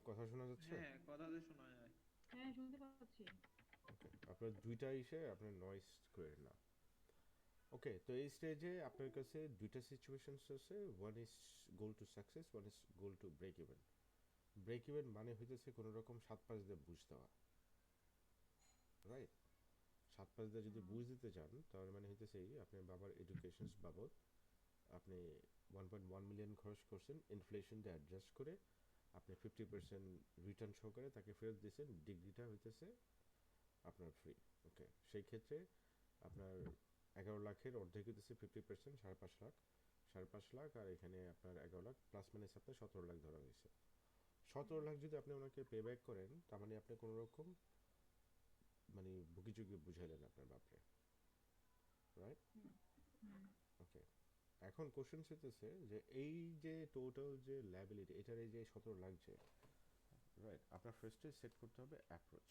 কথা শোনা যাচ্ছে? হ্যাঁ, কথা তো শোনা যায়। হ্যাঁ, শুনতে পাচ্ছি। ওকে, আপনার দুইটা ইসে আপনার নয়েজ করেন না। ওকে, তো এই স্টেজে আপনার কাছে দুইটা সিচুয়েশনস আছে, one is goal to success, one is goal to break even. Break even মানে হইতেছে কোনো রকম সাত পাঁচ দিয়ে বুঝ দেওয়া, রাইট? সাত পাঁচ দিয়ে যদি হুম, বুঝ দিতে চান তাহলে মানে হইতেছে এই আপনার বাবার এডুকেশনস বাবদ আপনি 1.1 মিলিয়ন খরচ করছেন, ইনফ্লেশন দিয়ে অ্যাডজাস্ট করে আপনি 50% রিটার্ন সহকারে তাকে ফেরত দিয়েছেন, ডিগ্রিটা হইতেছে আপনার ফ্রি। ওকে, সেই ক্ষেত্রে আপনার 11 লাখের অর্ধেক হইতেছে 50%, 5.5 লাখ। 5.5 লাখ আর এখানে আপনার 11 লাখ প্লাস মাইনাস আপনার 17 লাখ ধরা হয়েছে। সতেরো হুম, লাখ যদি আপনি ওনাকে পে ব্যাক করেন তার মানে আপনি কোনো রকম মানে বুকিচুকি বুঝাইলেন আপনার বাপরে, রাইট? হুম, হুম। ওকে, এখন কোশ্চেন হইতেছে যে এই যে টোটাল যে লায়াবিলিটি এটার এই যে 17 লাখ যে, রাইট, আপনার ফার্স্টে সেট করতে হবে অ্যাপ্রোচ।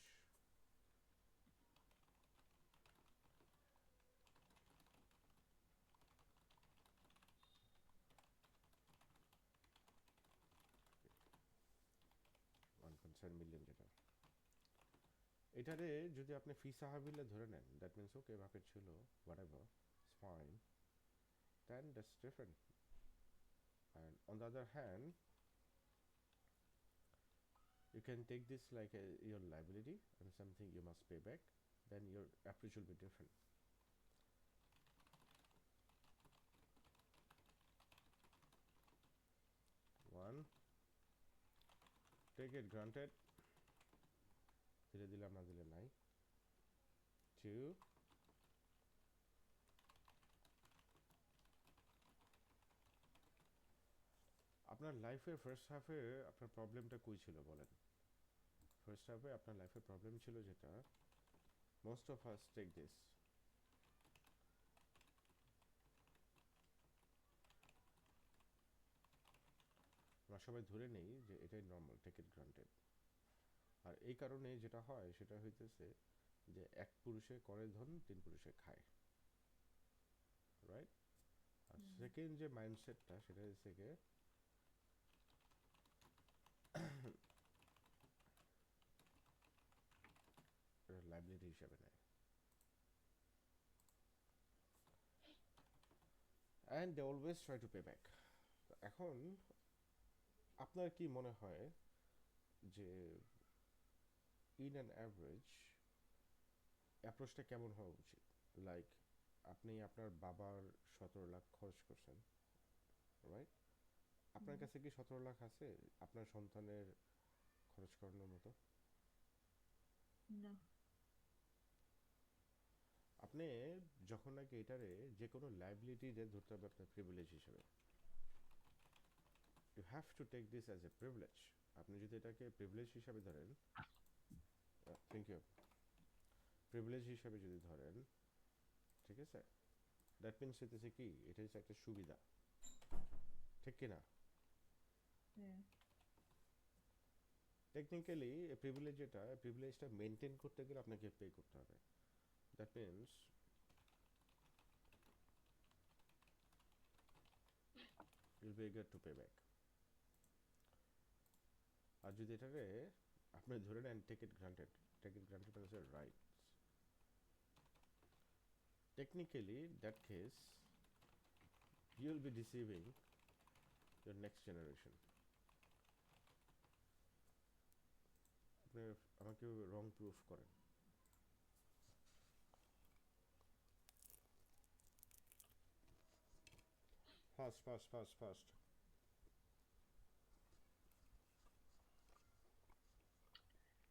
1.7 মিলিয়ন যেটা, এটারে যদি আপনি ফি সাহাবিল্লা ধরে নেন, দ্যাট মিনস ওকে বাপের ছিল whatever, it's fine, then that's different. And on the other hand, you can take this like your liability and something you must pay back, then your approach will be different. One, take it granted, দিলে দিলাম না দিলে নাই। Two, আপনার লাইফের first হাফে আপনার প্রবলেমটা কই ছিল বলেন? ফার্স্ট হাফে আপনার লাইফের প্রবলেম ছিল যেটা, most of us take this, আমরা সবাই ধরে নেই যে এটাই নর্মাল, টেক ইট গ্রান্টেড। আর এই কারণে যেটা হয় সেটা হইতেছে যে এক পুরুষে করে ধন, তিন পুরুষে খায়, রাইট? আর হুম। সেকেন্ড যে মাইন্ডসেটটা সেটা হচ্ছে গিয়ে লাইবিলিটি হিসাবে নেয়, and they always try to pay back. এখন আপনার কি মনে হয় যে ইন অ্যান অ্যাভারেজ অ্যাপ্রোচটা কেমন হওয়া উচিত? লাইক আপনি আপনার বাবার 17 লাখ খরচ করছেন, রাইট? আপনার হুম। কাছে কি 17 লাখ আছে আপনার সন্তানের খরচ করানোর মতো? না। আপনি যখন নাকি এটারে যে কোনো লাইবিলিটি ধরতে হবে আপনার প্রিভিলেজ হিসেবে, you have to take this as a privilege. আপনি যদি এটাকে প্রিভিলেজ হিসাবে ধরেন, থ্যাংক ইউ, প্রিভিলেজ হিসাবে যদি ধরেন, ঠিক আছে, দ্যাট মিনস হইতেছে কি এটা হচ্ছে একটা সুবিধা, ঠিক কি না? হ্যাঁ। টেকনিক্যালি প্রিভিলেজ, যেটা প্রিভিলেজটা মেনটেন করতে গেলে আপনাকে পে করতে হবে, that means you'll be eager to pay back. আর যদি এটাকে আপনি ধরে নেন take it granted, take it granted মানে right, technically that case you will be deceiving your next generation. আপনি আমাকে রং প্রুফ করেন। Fast fast fast fast.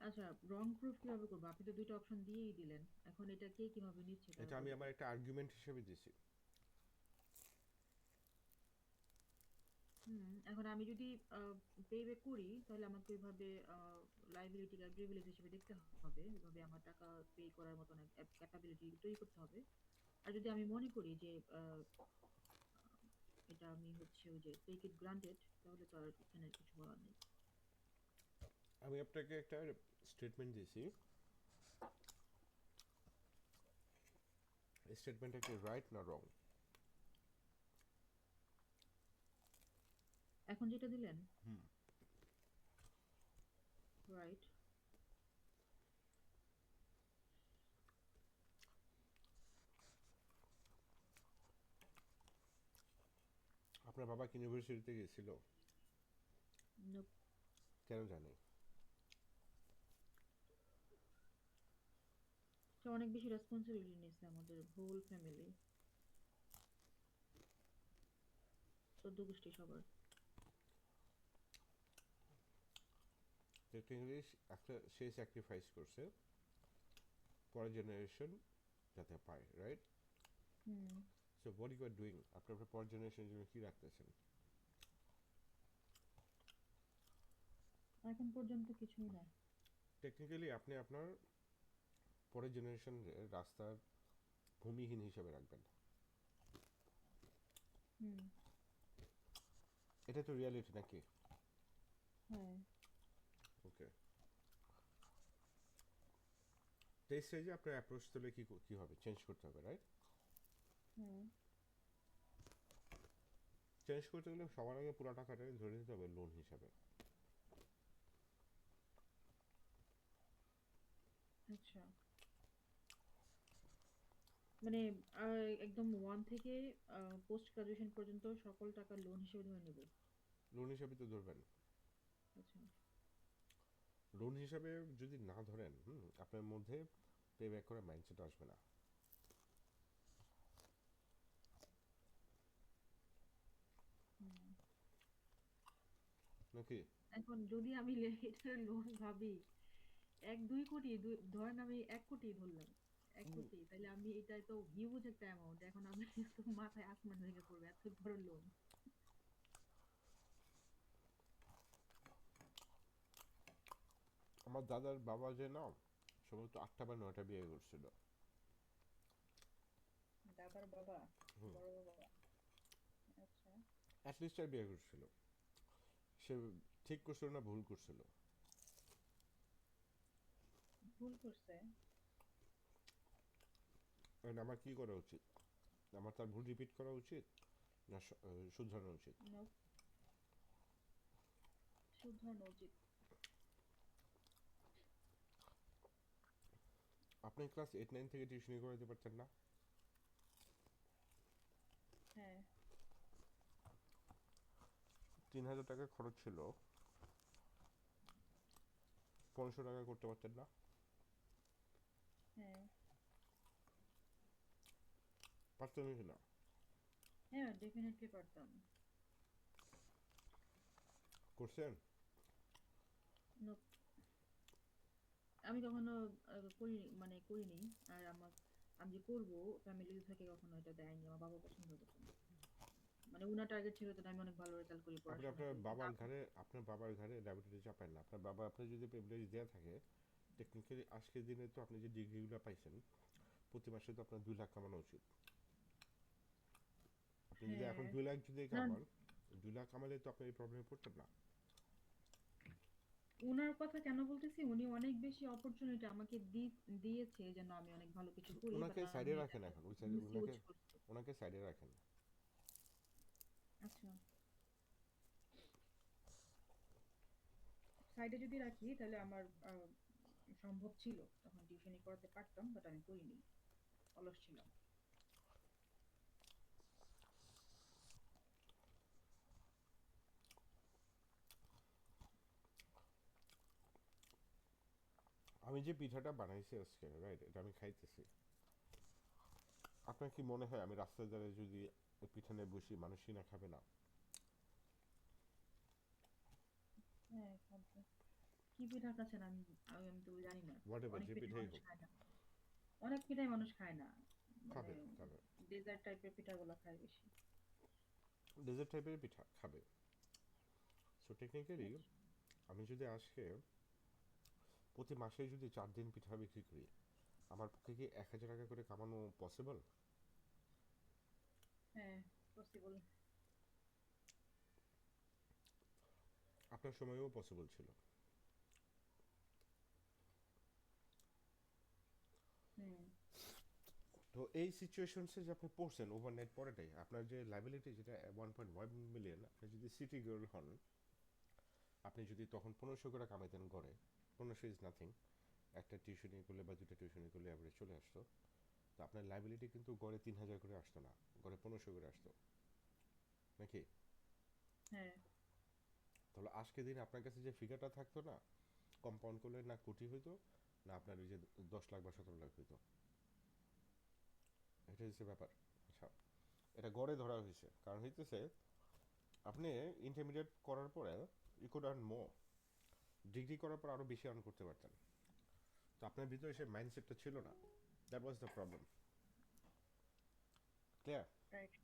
আচ্ছা, রং প্রুফ কিভাবে করবো? আপনি তো ২ টা অপশন দিয়েই দিলেন। এখন এটা কে কিভাবে নিচ্ছে এটা তাহলে আমি বলতে আমার পারবেন? একটা আর্গুমেন্ট হিসেবে দিছি। হুম, এখন আমি যদি আ পে ব্যাক করি তাহলে আমাকে ওইভাবে লায়াবিলিটি আর প্রিভিলেজ হিসেবে দেখতে হবে। ওইভাবে আমার টাকা পে করার মতন ক্যাপাবিলিটি তৈরি করতে হবে। আর যদি আমি মনে করি যে আ আ এটা আমি হচ্ছে ওই যে টেক ইট গ্রান্টেড তাহলে তো আর এখানে কিছু বলার নেই। আমি আপনাকে একটা স্টেটমেন্ট দিয়েছি, এই স্টেটমেন্টটা কি রাইট না রং? এখন যেটা দিলেন, রাইট। আপনার বাবা কি ইউনিভার্সিটিতে গিয়েছিল? নোপ। কেন জানি? সে অনেক বেশি রেসপন্সিবিলিটি নিছে আমাদের হোল ফ্যামিলি, 14 গোষ্ঠী সবার। টেকনিক্যালি একটা সে স্যাক্রিফাইস করছে পরের জেনারেশন যাতে পায়, right? Hmm. So what you are doing, আপনার পরের জেনারেশনের জন্য কি রাখতেছেন? এখন পর্যন্ত কিছুই না। টেকনিক্যালি আপনি আপনার পরের জেনারেশন রাস্তার ভূমিহীন হিসাবে রাখবেন। হুম। এটা তো রিয়ালিটি নাকি? হ্যাঁ। ওকে, তো এই স্টেজে আপনার অ্যাপ্রোচ তুলে কি হবে? চেঞ্জ করতে হবে, রাইট? হুম। চেঞ্জ করতে গেলে সবার আগে পুরো টাকাটা ধরে নিতে হবে লোন হিসাবে। আচ্ছা, মানে একদম ওয়ান থেকে পোস্ট গ্রাজুয়েশন পর্যন্ত সকল টাকা লোন হিসেবে ধরে নেব? লোন হিসাবে তো ধরবেন। আচ্ছা। লোন হিসাবে যদি না ধরেন, আপনার মধ্যে পে ব্যাক করার মাইন্ডসেট আসবে না, হুম। নাকি? এখন যদি আমি এটার লোন ভাবি 1-2 কোটি, ধরেন আমি 1 কোটি ধরলাম, 1 কোটি, তাহলে আমি এটা তো হিউজ একটা অ্যামাউন্ট, এখন আমি তো মাথায় আসমান ভেঙে পড়বে, এত বড় লোন। আমার দাদার বাবা যে না সম্ভবত 8টা বা 9টা বিয়ে করছিল। দাদার বাবা? হুম, বড় বাবা? আচ্ছা। অ্যাটলিস্ট আর বিয়ে করছিল। সে ঠিক করছিল না ভুল করছিল? ভুল করছে। And আমার কি করা উচিত? আমার তার ভুল রিপিট করা উচিত না শুধরানো উচিত? নো, শুধরানো উচিত। আপনি ক্লাস 8-9 থেকে টিউশনি করাতে পারতেন না? হ্যাঁ। 3000 টাকা খরচ ছিল, 1500 টাকা করতে পারতেন না? হ্যাঁ। পারতেন কি না? হ্যাঁ, ডেফিনেটলি পারতাম। করছেন? No, আমি কখনো করিনি, মানে করিনি। আর আমি যে করবো, ফ্যামিলি থেকে কখনো এটা দেয়নি, আমার বাবা পছন্দ করতো না। মানে উনার টার্গেট ছিল যে আমি অনেক ভালো রেজাল্ট করি, আপনি পড়াশোনা করি, কিন্তু আপনার বাবার ঘাড়ে ডায়াবেটিস চাপেন না। আপনার বাবা আপনার যদি প্রিভিলেজ দেওয়া থাকে, টেকনিক্যালি আজকের দিনে তো আপনি যে ডিগ্রিগুলো পাইছেন প্রতি মাসে তো আপনার 2 লাখ কামানো উচিত। আপনি যদি এখন হ্যাঁ। 2 লাখ যদি না, কামান, 2 লাখ কামালে তো আপনি এই প্রবলেমে পড়তেন না। উনার কথা কেন বলতেছি, উনি অনেক বেশি অপরচুনিটি আমাকে দিয়েছে যেন আমি অনেক ভালো কিছু করি, বাট ওনাকে সাইডে আমি রাখেন, এটাকে এখন ওই সাইডে মিসইউজ করছি। ওনাকে সাইডে রাখেন। আচ্ছা, সাইডে যদি রাখি তাহলে আমার সম্ভব ছিল তখন টিউশনি করাতে পারতাম, বাট আমি করিনি, অলস ছিলাম। আমি যে পিঠাটা বানাইছি আজকে, রাইট, এটা আমি খাইতেছি। আপনার কি মনে হয় আমি রাস্তার ধারে যদি ওই পিঠা নিয়ে বসি মানুষই না খাবে না? হ্যাঁ, খাবে। কি পিঠা খাচ্ছেন? আমি তো জানি না। হোয়াট এভার, অনেক যে পিঠাই পিঠাই মানুষ হোক, খায় না। অনেক পিঠাই মানুষ খায় না। মানে খাবে খাবে। ডেজার্ট টাইপের পিঠাগুলো খায় বেশি। ডেজার্ট টাইপের পিঠা খাবে। সো টেকনিক্যালি আচ্ছা। আমি যদি আজকে প্রতি মাসে যদি 4 দিন পিঠা বিক্রি করি, আমার পক্ষে কি 1000 টাকা করে কামানো পসিবল? হ্যাঁ, পসিবল। আপনার সময়েও পসিবল ছিল। হুম। তো এই সিচুয়েশনসে যে আপনি পড়ছেন ওভারনাইট পড়াটাই আপনার যে লাইবিলিটি, যেটা 1.1 মিলিয়ন, আপনি যদি সিটি গার্ল হন, আপনি যদি তখন 1500 করে কামাইতেন গড়ে, 1500 ইজ নাথিং, একটা টিউশনি করলে বা দুটো টিউশনি করলে অ্যাভারেজ চলে আসতো। তো আপনার লাইবিলিটি কিন্তু গড়ে 3000 করে আসতো না, গড়ে 1500 করে আসতো নাকি? হ্যাঁ। তাহলে আজকে দিন আপনার কাছে যে ফিগারটা থাকতো না, কম্পাউন্ড করলে না কোটি হইতো, না আপনার ওই যে 10 লাখ বা 17 লাখ হইতো। এটা হচ্ছে ব্যাপার। আচ্ছা, এটা গড়ে ধরা হয়েছে, কারণ হইতেছে আপনি ইন্টারমিডিয়েট করার পরে you could earn more, degree করার পর আরও বেশি আর্ন করতে পারতেন। তো আপনার ভিতরে সে মাইন্ডসেটটা ছিল না, that was the problem. Clear? Right.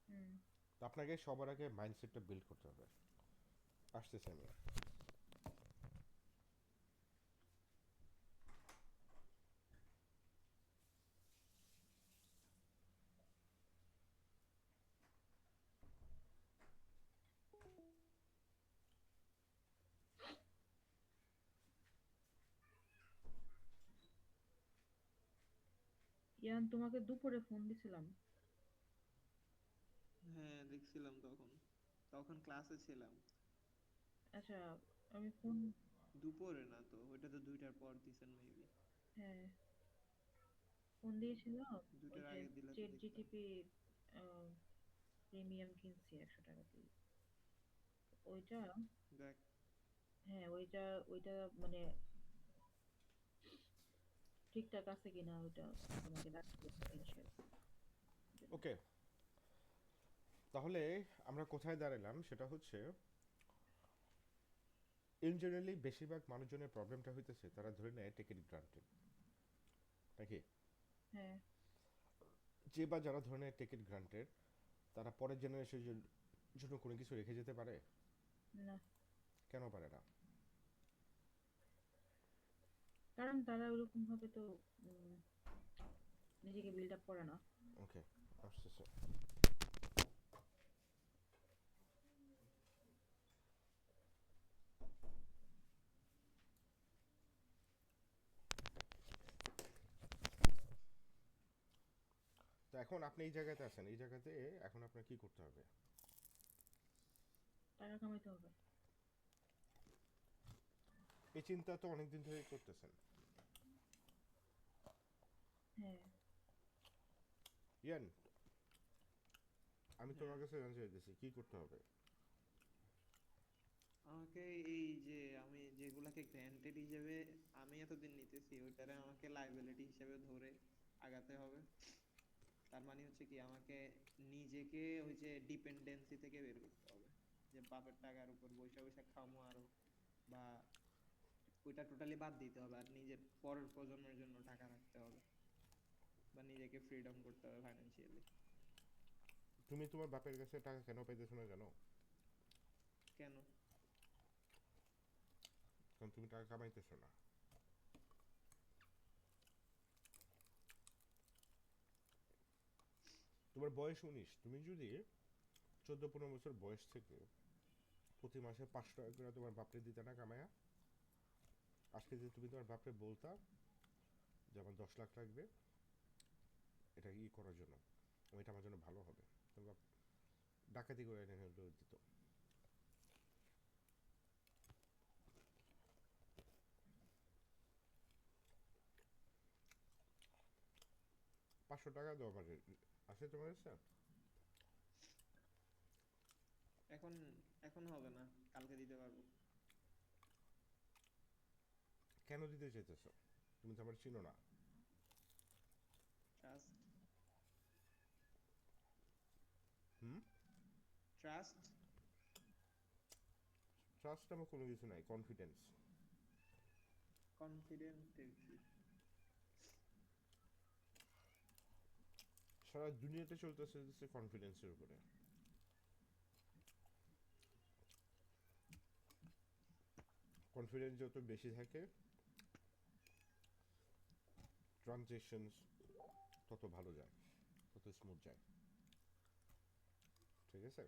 Hmm. তো আপনাকে সবার আগে মাইন্ডসেটটা বিল্ড করতে হবে। আসতেছে আমি। ইয়ান, তোমাকে দুপুরে ফোন দিছিলাম। হ্যাঁ দেখছিলাম, তখন তখন ক্লাসে ছিলাম। আচ্ছা, আমি ফোন, দুপুরে না তো, ওইটা তো 2টার পর দিছেন মেবি। হ্যাঁ, ফোন দিয়েছিলাম। ওই 2টার যে আগে দিলে তো চ্যাট দেখতাম। জিটিপি প্রিমিয়াম কিনছি 100 টাকা দিয়ে। ওইটা, দেখ, হ্যাঁ ওইটা, ওইটা মানে ঠিকঠাক আছে কিনা ওইটা তোমাকে দেখাবো স্ক্রিনশট। ওকে, তাহলে আমরা কোথায় দাঁড়ালাম সেটা হচ্ছে, ইন জেনারেলি বেশিরভাগ মানুষজনের প্রবলেমটা হইতেছে তারা ধরে নেয় টেক ইট গ্রান্টেড নাকি? হ্যাঁ। যে বা যারা ধরে নেয় টেক ইট গ্রান্টেড, তারা পরের জেনারেশনের জন্য কোনো কিছু রেখে যেতে পারে? না, কেন পারে না? কারণ তারা ওরকম ভাবে তো উম, নিজেকে বিল্ড আপ করে না। ওকে, আসতেছে। তো এখন আপনি এই জায়গাতে আছেন, এই জায়গাতে এখন আপনার কি করতে হবে? টাকা কামাইতে হবে। এই চিন্তা তো অনেকদিন ধরেই করতেছেন। হ্যাঁ। ইয়ান, আমি হ্যাঁ, তোমার কাছে জানতে চাইতেছি কি করতে হবে। আমাকে এই যে আমি যেগুলাকে গ্র্যান্টেড হিসেবে আমি এতদিন নিতেছি, ওইটারে আমাকে লাইবিলিটি হিসেবে ধরে আগাতে হবে। তার মানে হচ্ছে কি, আমাকে নিজেকে ওই যে ডিপেন্ডেন্সি থেকে বের করতে হবে, যে বাপের টাকার উপর বৈশা বৈশা খামো আরো, বা ওইটা টোটালি বাদ দিতে হবে, আর নিজের পরের প্রজন্মের জন্য টাকা রাখতে হবে, বা নিজেকে ফ্রিডম করতে হবে ফাইন্যান্সিয়ালি। তুমি তোমার বাপের কাছে টাকা কেন পাইতেছো না জানো? কেন? কারণ তুমি টাকা কামাইতেছো না। তোমার বয়স 19, তুমি যদি 14-15 বছর বয়স থেকে প্রতি মাসে 500 টাকা করে তোমার বাপরে দিতে না কামায়া, আজকে যদি তুমি তোমার বাপরে বলতা যে আমার 10 লাখ লাগবে এটা ই করার জন্য, এটা আমার জন্য ভালো হবে, তোমার বাপ ডাকাতি করে এনে হলেও দিত। 500 টাকা দাও আমার, আছে তোমার কাছে? এখন এখন হবে না, কালকে দিতে পারবো। কেন দিতে চাইতেছো? তুমি তো আমার চিনো না। ট্রাস্ট। হুম? ট্রাস্ট। ট্রাস্ট আমার কোনো কিছু নাই, কনফিডেন্স। কনফিডেন্ট কি? সারা দুনিয়াতে চলতেছে হচ্ছে কনফিডেন্সের উপরে। কনফিডেন্স যত বেশি থাকে, ট্রানজেকশনস তত ভালো যায়, তত স্মুথ যায়। ঠিক আছে?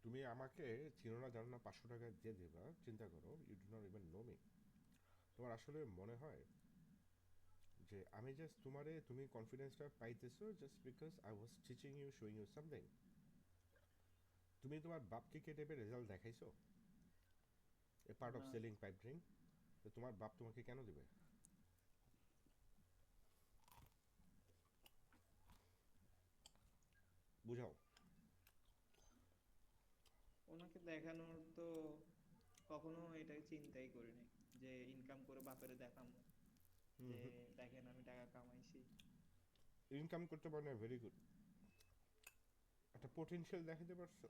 তুমি আমাকে চিনো না জানো না, 500 টাকা দিয়ে দেবা, চিন্তা করো, you do not even know me. তোমার আসলে মনে হয় যে আমি জাস্ট তোমারে, তুমি কনফিডেন্সটা পাইতেছো just because I was teaching you, showing you something. তুমি তোমার বাপকে কে টাইপের রেজাল্ট দেখাইছো? এ পার্ট অফ না সেলিং পাইপ ড্রিং। তো তোমার বাপ তোমাকে কেন দেবে? বুঝাও। ওনাকে দেখানোর তো কখনো এটা চিন্তাই করিনি যে ইনকাম করে বাপেরে দেখাবো হুম যে হুম। দেখেন আমি টাকা কামাইছি। ইনকাম করতে পারো না, ভেরি গুড। একটা পোটেনশিয়াল দেখাতে পারছো,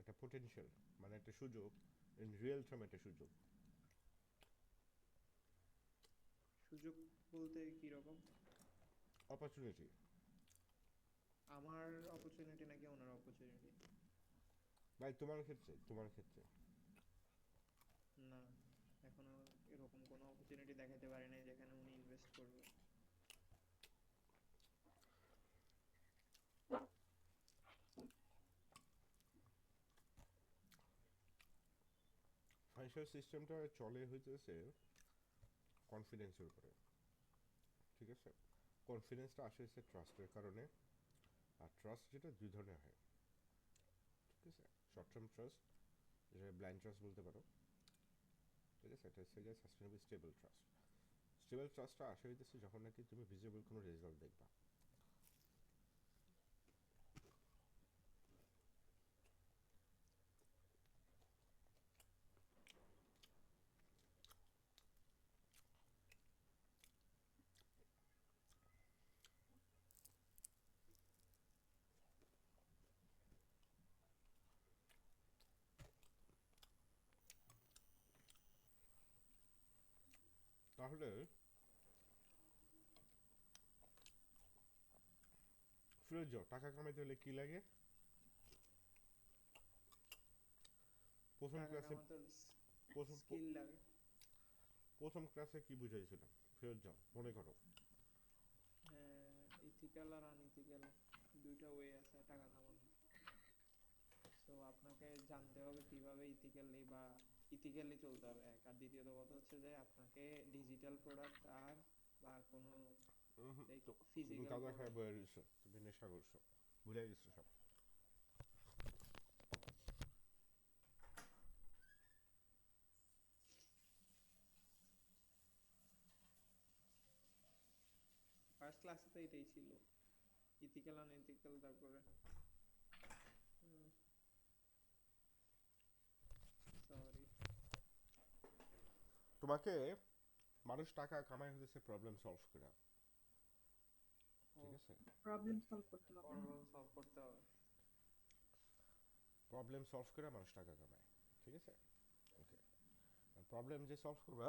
একটা পোটেনশিয়াল, মানে একটা সুযোগ, ইন রিয়েল টাইম একটা সুযোগ। সুযোগ বলতে কি রকম? অপরচুনিটি। আমার অপরচুনিটি নাকি ওনার অপরচুনিটি? ভাই তোমার ক্ষেত্রে, তোমার ক্ষেত্রে। না, এখনো এরকম কোনো অপরচুনিটি দেখাতে পারি নাই যেখানে উনি ইনভেস্ট করবে। ফাইন্যান্সিয়াল সিস্টেমটা চলে হইতেছে কনফিডেন্সের উপরে, ঠিক আছে? কনফিডেন্সটা আসে হচ্ছে ট্রাস্টের কারণে। আর ট্রাস্ট যেটা দুই ধরনের হয়, ঠিক আছে? শর্ট টার্ম ট্রাস্ট, যেটা ব্লাইন্ড ট্রাস্ট বলতে পারো, ঠিক আছে? এটা হচ্ছে যে সাস্টেনেবল স্টেবল ট্রাস্ট। স্টেবল ট্রাস্টটা আসে হইতেছে যখন নাকি তুমি ভিজিবল কোনো রেজাল্ট দেখবা। তাহলে ফিরোজ যাও, টাকা কামাইতে হলে কি লাগে? প্রথম টাকা ক্লাসে, কামাতে প্রথম স্কিল লাগে। প্রথম ক্লাসে কি বুঝাইছিল? ফেরত যাও, মনে করো। হ্যাঁ, ইথিক্যাল আর আনইথিক্যাল দুইটা ওয়ে আছে টাকা কামানোর। তো আপনাকে জানতে হবে কিভাবে ইথিক্যালি বা ইথিক্যালি চলতে হবে এক, আর দ্বিতীয়ত কথা হচ্ছে যে আপনাকে ডিজিটাল প্রোডাক্ট আর বা কোনো তো তুমি ফিজিক্যাল গাঁজা খায় প্রোডাক্ট। বয়ে রয়েছো, তুমি নেশা করছো, ভুলে গেছো সব। ফার্স্ট ক্লাসে তো এটাই ছিল, ইথিক্যাল আনইথিক্যাল, তারপরে সরি। তোমাকে মানুষ টাকা কামাই হতেছে প্রবলেম সলভ করে, ও, ঠিক আছে? প্রবলেম সলভ করতে হবে। প্রবলেম সলভ করতে হবে। প্রবলেম সলভ করে মানুষ টাকা কামায়, ঠিক আছে? ওকে। প্রবলেম যে সলভ করবা,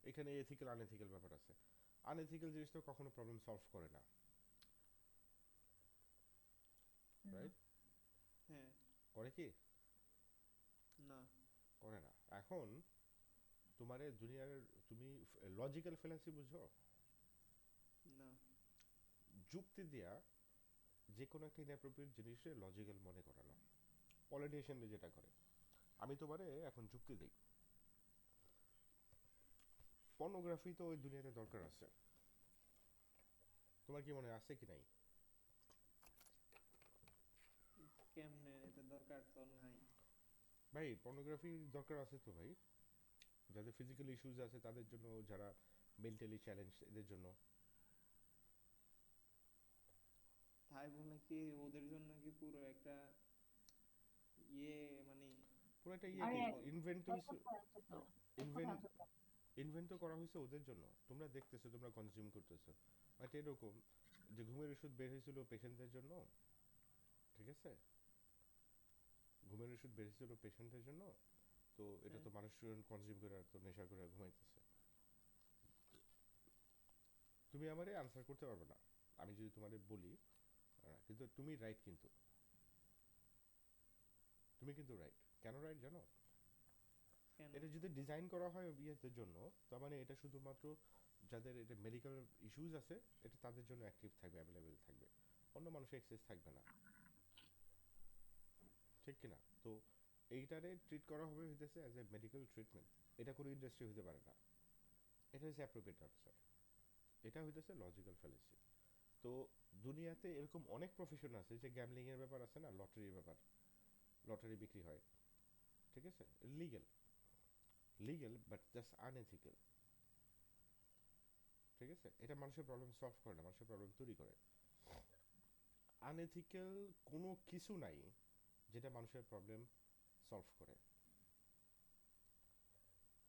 এখানে এথিক্যাল আনএথিক্যাল ব্যাপার আছে। আনএথিক্যাল জিনিস তো কখনো প্রবলেম সলভ করে না, না। রাইট? হ্যাঁ। করে কি? না। করে না। এখন তোমার দুনিয়ার, তুমি লজিক্যাল ফেলাসি বুঝো? না। যুক্তি দিয়া যে কোনো একটা ইনঅ্যাপ্রোপ্রিয়েট জিনিসে লজিক্যাল মনে করানো, পলিটিশিয়ানরা যেটা করে। আমি তোমারে এখন যুক্তি দিই, পর্নোগ্রাফি তো ওই দুনিয়াতে দরকার আছে, তোমার কি মনে হয় আছে কি নাই? কেমনে এটা দরকার তো নাই? ভাই পর্নোগ্রাফি দরকার আছে তো ভাই, যাদের ফিজিক্যাল ইস্যুজ আছে তাদের জন্য, যারা মেন্টালি চ্যালেঞ্জ এদের জন্য। তাই বলে কি ওদের জন্য কি পুরো একটা ইয়ে মানে পুরো একটা ইয়ে আরে কি, প্রটোকল? ইনভেন্ট তো এক হইছে, কথা আছে তো, এক কথা ইনভেন্ট আছে তো। ইনভেন্ট তো করা হয়েছে ওদের জন্য। তোমরা দেখতেছো, তোমরা কনজিউম করতেছো। বাট এরকম যে ঘুমের ওষুধ বের হয়েছিল পেশেন্টদের জন্য, ঠিক আছে? ঘুমের ওষুধ বের হয়েছিল পেশেন্টদের জন্য, তো এটা হ্যাঁ। তো মানুষ কনজিউম করে আর তো নেশা করে ঘুমাইতেছে। তুমি আমারে আনসার করতে পারবে না আমি যদি তোমারে বলি, কিন্তু তুমি রাইট, কিন্তু তুমি কিন্তু রাইট। কেন রাইট জানো? কেন? এটা যদি ডিজাইন করা হয় বিয়েদের জন্য, তার মানে এটা শুধুমাত্র যাদের এটা মেডিকেল ইস্যুজ আছে, এটা তাদের জন্য অ্যাক্টিভ থাকবে, অ্যাভেলেবেল থাকবে, অন্য মানুষের অ্যাক্সেস থাকবে না, ঠিক কিনা? তো এইটারে ট্রিট করা হবে হইতেছে অ্যাজ এ মেডিকেল ট্রিটমেন্ট। এটা কোনো ইন্ডাস্ট্রি হতে পারে না। এটা হচ্ছে অ্যাপ্রোপ্রিয়েট আনসার। এটা হইতেছে লজিক্যাল ফ্যালাসি। তো দুনিয়াতে এরকম অনেক প্রফেশন আছে, যে গ্যামলিং এর ব্যাপার আছে না, লটারির ব্যাপার, লটারি বিক্রি হয়, ঠিক আছে, legal, legal but just unethical. ঠিক আছে, এটা মানুষের প্রবলেম সলভ করে না, মানুষের প্রবলেম তৈরি করে। আনএথিক্যাল কোনো কিছু নাই যেটা মানুষের প্রবলেম সলভ করে।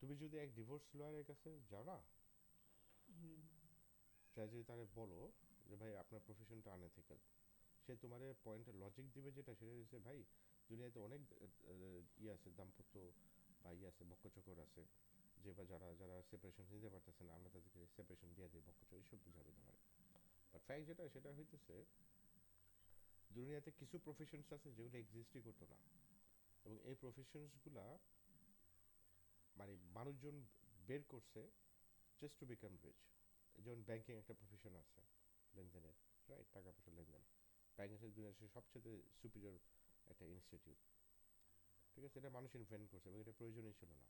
তুমি যদি এক ডিভোর্স লয়ারের কাছে যাও না, হুম। চাই যদি তারে বলো যে ভাই আপনার প্রফেশনটা আনএথিক্যাল, সে তোমার পয়েন্টে লজিক দিবে যেটা, সেটা হচ্ছে ভাই দুনিয়াতে অনেক ইয়ে আছে, দাম্পত্য বা ইয়ে আছে, বক্কচকর আছে, যে বা যারা যারা সেপারেশন নিতে পারতেছে না, আমরা তাদেরকে সেপারেশন দিয়ে দিই, বক্কচর এইসব বুঝাবে তোমার। বাট ফ্যাক্ট যেটা, সেটা হইতেছে দুনিয়াতে কিছু প্রফেশনস আছে যেগুলো এক্সিস্টই করতো না, এবং এই প্রফেশনসগুলা মানে মানুষজন বের করছে জাস্ট টু বিকাম রিচ। যেমন ব্যাংকিং একটা প্রফেশন আছে লেনদেনের, রাইট, টাকা পয়সা লেনদেন। ব্যাংক হচ্ছে দুনিয়ার সবচেয়ে সুপিরিয়র একটা ইনস্টিটিউট। ঠিক আছে, এটা মানুষ ইনভেন্ট করছে এবং এটা প্রয়োজনই ছিল না।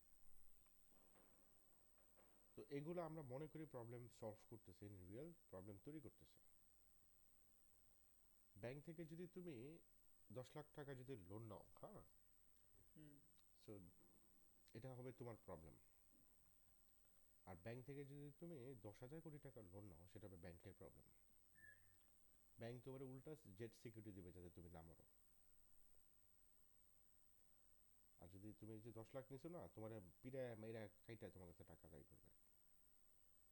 তো এগুলো আমরা মনে করি প্রবলেম সলভ করতেছে, ইন রিয়েল প্রবলেম তৈরি করতেছে। ব্যাংক থেকে যদি তুমি 10 লাখ টাকা যদি লোন নাও, হ্যাঁ, হুম। সো এটা হবে তোমার প্রবলেম। আর ব্যাংক থেকে যদি তুমি 10,000 কোটি টাকার লোন নাও, সেটা হবে ব্যাংকের প্রবলেম। ব্যাংক তোমার উল্টা জেট সিকিউরিটি দিবে যাতে তুমি না মরো। আর যদি তুমি যে 10 লাখ নিছো না, তোমার পিড়ায় মেয়েরা কাইটা তোমার কাছে টাকা আদায় করবে।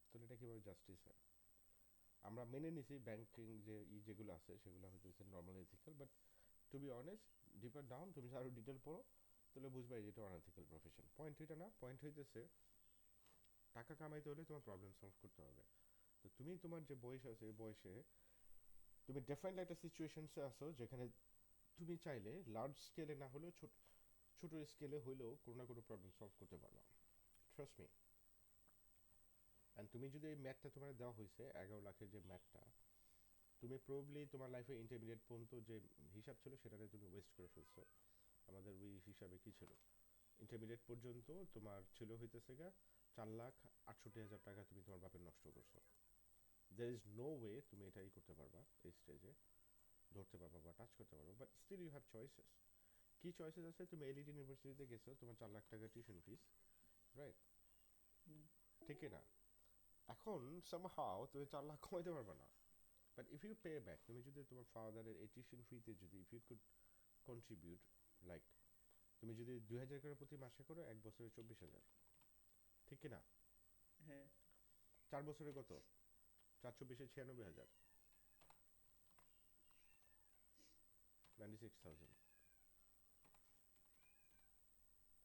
তাহলে এটা কিভাবে জাস্টিস হয়? আমরা মেনে নিছি ব্যাংকিং যে যেগুলো আছে সেগুলো হইতেছে normal ethical, but to be honest, deeper down তুমি আরো ডিটেল পড়ো, তাহলে বুঝবা যে এটা অনএথিক্যাল প্রফেশন। পয়েন্ট হইটা না, পয়েন্ট হইতেছে টাকা কামাইতে হলে তোমার প্রবলেম সলভ করতে হবে। তো তুমি তোমার যে বয়স আছে, এই বয়সে তুমি ডেফিনেটলি একটা সিচুয়েশনসে আসো যেখানে তুমি চাইলে লার্জ স্কেলে না হলেও ছোট ছোট স্কেলে হইলেও কোনো না কোনো প্রবলেম সলভ করতে পারবা। Trust me. অ্যান্ড তুমি যদি এই ম্যাথটা তোমার দেওয়া হয়েছে 11 লাখের যে ম্যাথটা, তুমি প্রবলি তোমার লাইফে ইন্টারমিডিয়েট পর্যন্ত যে হিসাব ছিল সেটাতে তুমি ওয়েস্ট করে ফেলছো। আমাদের ওই হিসাবে কি ছিল, ইন্টারমিডিয়েট পর্যন্ত তোমার ছিল হইতেছে গা 4,68,000 টাকা তুমি তোমার বাপের নষ্ট করছো। দের ইজ নো ওয়ে তুমি এটাই করতে পারবা এই স্টেজে, ধরতে পারবা বা টাচ করতে পারবা, but still you have choices. কি চয়েসেস আছে? তুমি এলিট ইউনিভার্সিটিতে গেছো, তোমার 4 লাখ টাকা টিউশন ফিস, রাইট, হুম। ঠিক না? এখন সামহাও তুমি 4 লাখ কমাইতে পারবে না, but if you pay back, তুমি যদি তোমার ফাদারের এই টিউশন ফিতে যদি if you could contribute, like তুমি যদি 2,000 করে প্রতি মাসে করো, 1 বছরে 24,000, ঠিক কিনা? হ্যাঁ। 4 বছরে কত? 4 24 96,000, 96,000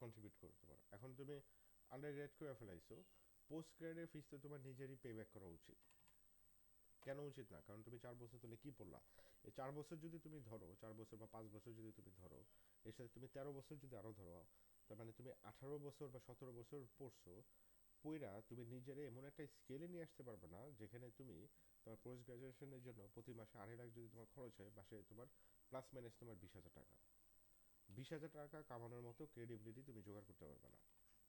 কন্ট্রিবিউট করতে পারো। এখন তুমি আন্ডার গ্রেড করে ফেলাইছো, পোস্ট গ্রেডের ফিস তো তোমার নিজেরই পে ব্যাক করা উচিত। কেন উচিত না? কারণ তুমি 4 বছর তাহলে কি পড়লা, এই 4 বছর যদি তুমি ধরো, 4 বছর বা 5 বছর যদি তুমি ধরো, এর সাথে তুমি 13 বছর যদি আরো ধরো, তার মানে তুমি 18 বছর বা 17 বছর পড়ছো। পইরা তুমি নিজেরে এমন একটা স্কেলে নিয়ে আসতে পারবে না যেখানে তুমি তোমার পোস্ট গ্রাজুয়েশনের জন্য প্রতি মাসে 2.5 লাখ যদি তোমার খরচ হয়, মাসে তোমার প্লাস মাইনাস তোমার 20,000 টাকা, 20,000 টাকা কামানোর মতো ক্রেডিবিলিটি তুমি জোগাড় করতে পারবে না।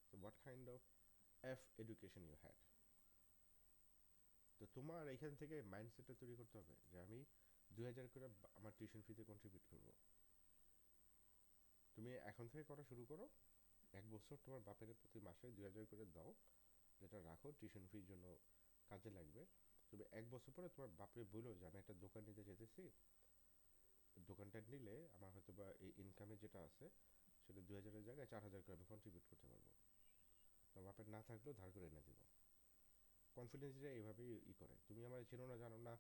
So what kind of F education you had? তো তোমার এখান থেকে মাইন্ডসেটটা তৈরি করতে হবে যে আমি 2,000 করে আমার টিউশন ফিতে কন্ট্রিবিউট করবো। তুমি এখন থেকে করা শুরু করো, 1 বছর তোমার বাপের প্রতি মাসে 2,000 করে দাও, যেটা রাখো টিউশন ফির জন্য কাজে লাগবে। তুমি 1 বছর পরে তোমার বাপরে বললো যে আমি একটা দোকান নিতে যেতেছি, দোকানটা নিলে আমার হয়তো বা এই ইনকামে যেটা আছে সেটা 2,000-এর জায়গায় 4,000 করে আমি কন্ট্রিবিউট করতে পারবো। তোমার বাপের না থাকলেও ধার করে এনে দিব। কনফিডেন্সটা এইভাবেই করে। তুমি আমার চেনো না জানো না,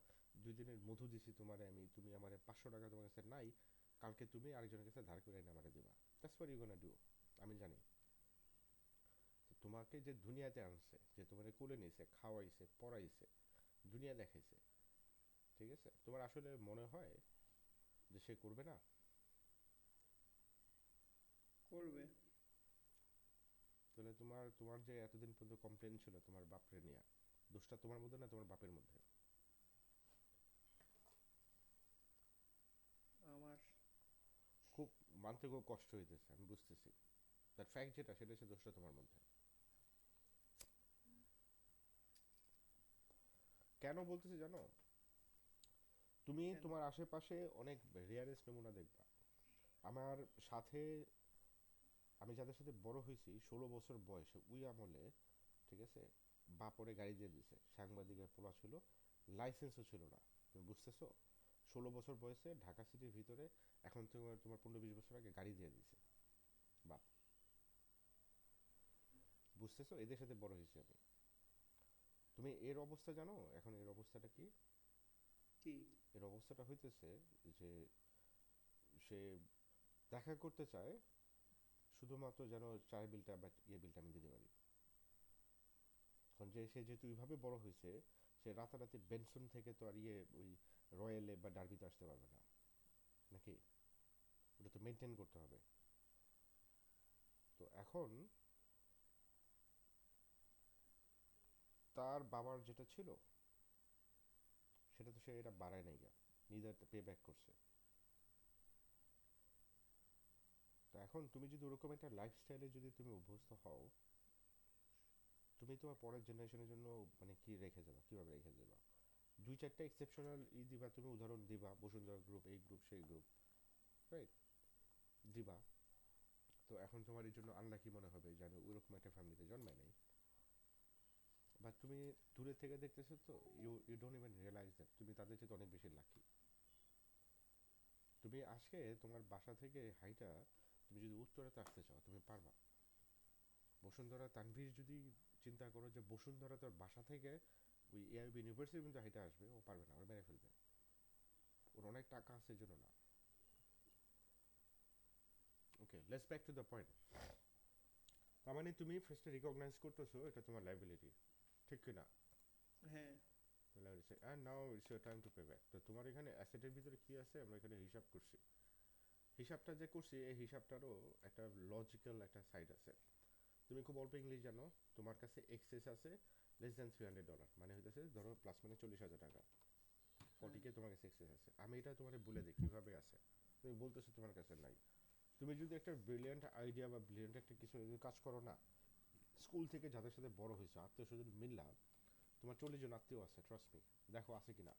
2 দিনের মধু দিছি তোমারে আমি, তুমি আমার 500 টাকা তোমার কাছে নাই, কালকে তুমি আরেকজনের কাছে ধার করে এনে আমারে দিবা। That's what you gonna do, আমি জানি। তো তোমাকে যে দুনিয়াতে আনছে, যে তোমার কোলে নিয়েছে, খাওয়াইছে, পড়াইছে, দুনিয়া দেখাইছে, ঠিক আছে, তোমার আসলে মনে হয় যে সে করবে না? করবে। তাহলে তোমার তোমার যে এতদিন পর্যন্ত কমপ্লেন ছিল তোমার বাপরে নিয়ে, দোষটা তোমার মধ্যে না তোমার বাপের মধ্যে? আমার। খুব মানতে খুব কষ্ট হইতেছে, আমি বুঝতেছি। তার ফ্যাক্ট যেটা, সেটা হচ্ছে দোষটা তোমার মধ্যে। কেন বলতেছি জানো? তুমি কেন? তোমার আশেপাশে অনেক রেয়ারেস্ট নমুনা দেখবা। আমার সাথে আমি যাদের সাথে বড় হয়েছি 16 বছর বয়সে ওই আমলে, ঠিক আছে, বাপরে গাড়ি দিয়ে দিছে, সাংবাদিকের পোলা ছিল, লাইসেন্সও ছিল না। তুমি বুঝতেছো? 16 বছর বয়সে ঢাকা সিটির ভিতরে, এখন তোমার তোমার 15-20 বছর আগে গাড়ি দিয়ে দিছে বাপ। বুঝতেছো? এদের সাথে বড় হয়েছি আমি। তুমি এর অবস্থা জানো এখন এর অবস্থাটা কি? কি? এর অবস্থাটা হইতেছে যে সে দেখা করতে চায় শুধুমাত্র যেন চায়ের বিলটা বা ইয়ে বিলটা আমি দিতে পারি। কারণ যে সে যেহেতু এইভাবে বড় হয়েছে, সে রাতারাতি বেনসন থেকে তো আর ইয়ে ওই রয়্যালে বা ডার্বিতে আসতে পারবে না, নাকি? ওটা তো মেনটেন করতে হবে। তো এখন তার বাবার যেটা ছিল সেটা তো সে এটা বাড়ায় নাই গা, নিজে পে ব্যাক করছে। তো এখন তুমি যদি ওরকম একটা লাইফস্টাইলে যদি তুমি অভ্যস্ত হও, তুমি তোমার পরের জেনারেশনের জন্য মানে কি রেখে যাবা, কিভাবে রেখে যাবা? 2-4টা এক্সেপশনাল দিবা, তুমি উদাহরণ দিবা, বসুন্ধরা গ্রুপ, এই গ্রুপ সেই গ্রুপ, রাইট, দিবা। তো এখন তোমার এই জন্য আনলাকি মনে হবে যেন ওইরকম একটা ফ্যামিলিতে জন্মায় নাই। বাট তুমি দূরে থেকে দেখতেছো তো, you you don't even realise that তুমি তাদের চেয়ে অনেক বেশি লাকি। তুমি আজকে তোমার বাসা থেকে হাইটা তুমি যদি উত্তরাতে আসতে চাও তুমি পারবা। বসুন্ধরা তানভীর যদি চিন্তা করো যে বসুন্ধরা তোর বাসা থেকে ওই এআইবি ইউনিভার্সিটি কিন্তু হাইটা আসবে, ও পারবে না, ওর মেরে ফেলবে। ওর অনেক টাকা আছে এই জন্য না। Okay, let's back to the point. তার মানে তুমি ফার্স্টে রিকগনাইজ করতেছো এটা তোমার লাইবিলিটি, ঠিক কি না? হ্যাঁ। And now it's your time to pay back. তো তোমার এখানে অ্যাসেটের ভিতরে কি আছে আমরা এখানে হিসাব করছি। হিসাবটা যে করছি এই হিসাবটারও একটা লজিক্যাল একটা সাইড আছে। তুমি খুব অল্প ইংলিশ জানো, তোমার কাছে এক্সেস আছে $300, মানে হইতেছে ধরো প্লাস মানে 40,000 টাকা, হ্যাঁ। 40K তোমার কাছে এক্সেস আছে। আমি এটা তোমার বলে দিই কীভাবে আছে। তুমি বলতেছো তোমার কাছে নাই। তুমি যদি একটা ব্রিলিয়ান্ট আইডিয়া বা ব্রিলিয়ান্ট একটা কিছু যদি কাজ করো না, স্কুল থেকে যাদের সাথে বড় হয়েছে আত্মীয় স্বজন মিললা, তোমার 40 জন আত্মীয় আছে, ট্রাস্ট মি, দেখো আছে কিনা।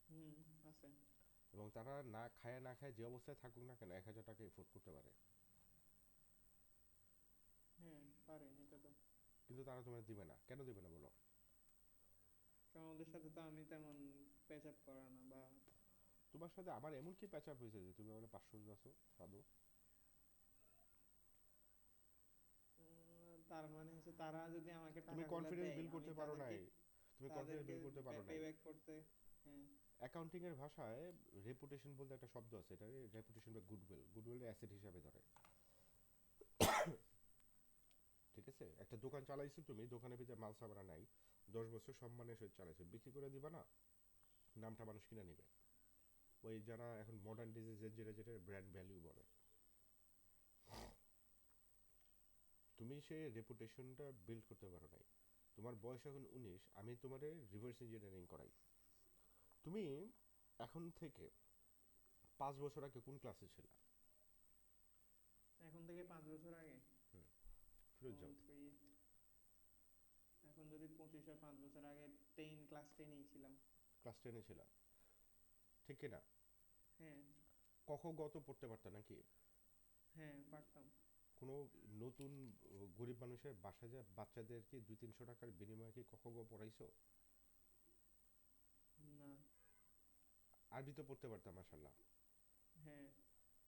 হুম। আছে। এবং তারা না খায় না খায় যে অবস্থায় থাকুক না কেন 1,000 টাকা এফোর্ড করতে পারে। হ্যাঁ, পারে এটা তো। কিন্তু তারা তোমার দিবে না, কেন দিবে না বলো? কারণ ওদের সাথে তো আমি তেমন প্যাচ আপ করা না বা তোমার সাথে আমার এমন কি প্যাচ আপ হয়েছে যে তুমি আমার 500 আছো পাবো? তার মানে হচ্ছে তারা যদি আমাকে তুমি টাকাগুলা কনফিডেন্স দেয় বিল আমি করতে পারো নাই, তাদেরকে তুমি কনফিডেন্স তাদেরকে বিল করতে পারো পে নাই। ব্যাক করতে। হ্যাঁ। অ্যাকাউন্টিং এর ভাষায় রেপুটেশন বলতে একটা শব্দ আছে, এটা রেপুটেশন বা গুডউইল, গুডউইল অ্যাসেট হিসাবে ধরে। ঠিক আছে, একটা দোকান চালাইছো তুমি, দোকানের ভিতরে মাল সামানা নাই, 10 বছর সম্মানের সহিত চালাইছো, বিক্রি করে দিবা না, নামটা মানুষ কিনে নিবে। ওই যারা এখন মডার্ন ডিজিজের যেটা যেটা ব্র্যান্ড ভ্যালু বলে, তুমি সে রেপুটেশনটা বিল্ড করতে পারো নাই। তোমার বয়স এখন 19, আমি তোমারে রিভার্স ইঞ্জিনিয়ারিং করাই। তুমি এখন থেকে 5 বছর আগে কোন ক্লাসে ছিলা? এখন থেকে 5 বছর আগে হুম, ফিরোজ যাও। 3। এখন যদি 25 হয় 5 বছর আগে ক্লাস 10-এই ছিলাম। ক্লাস 10-এ ছিলা, ঠিক কিনা? হ্যাঁ। কখ গত পড়তে পারতা নাকি? হ্যাঁ, পারতাম। কোনো নতুন গরিব মানুষের বাসায় যায় বাচ্চাদেরকে 200-300 টাকার বিনিময়ে কি কখ গ পড়াইছো? না। আরবি তো পড়তে পারতাম মাশাল্লাহ। হ্যাঁ।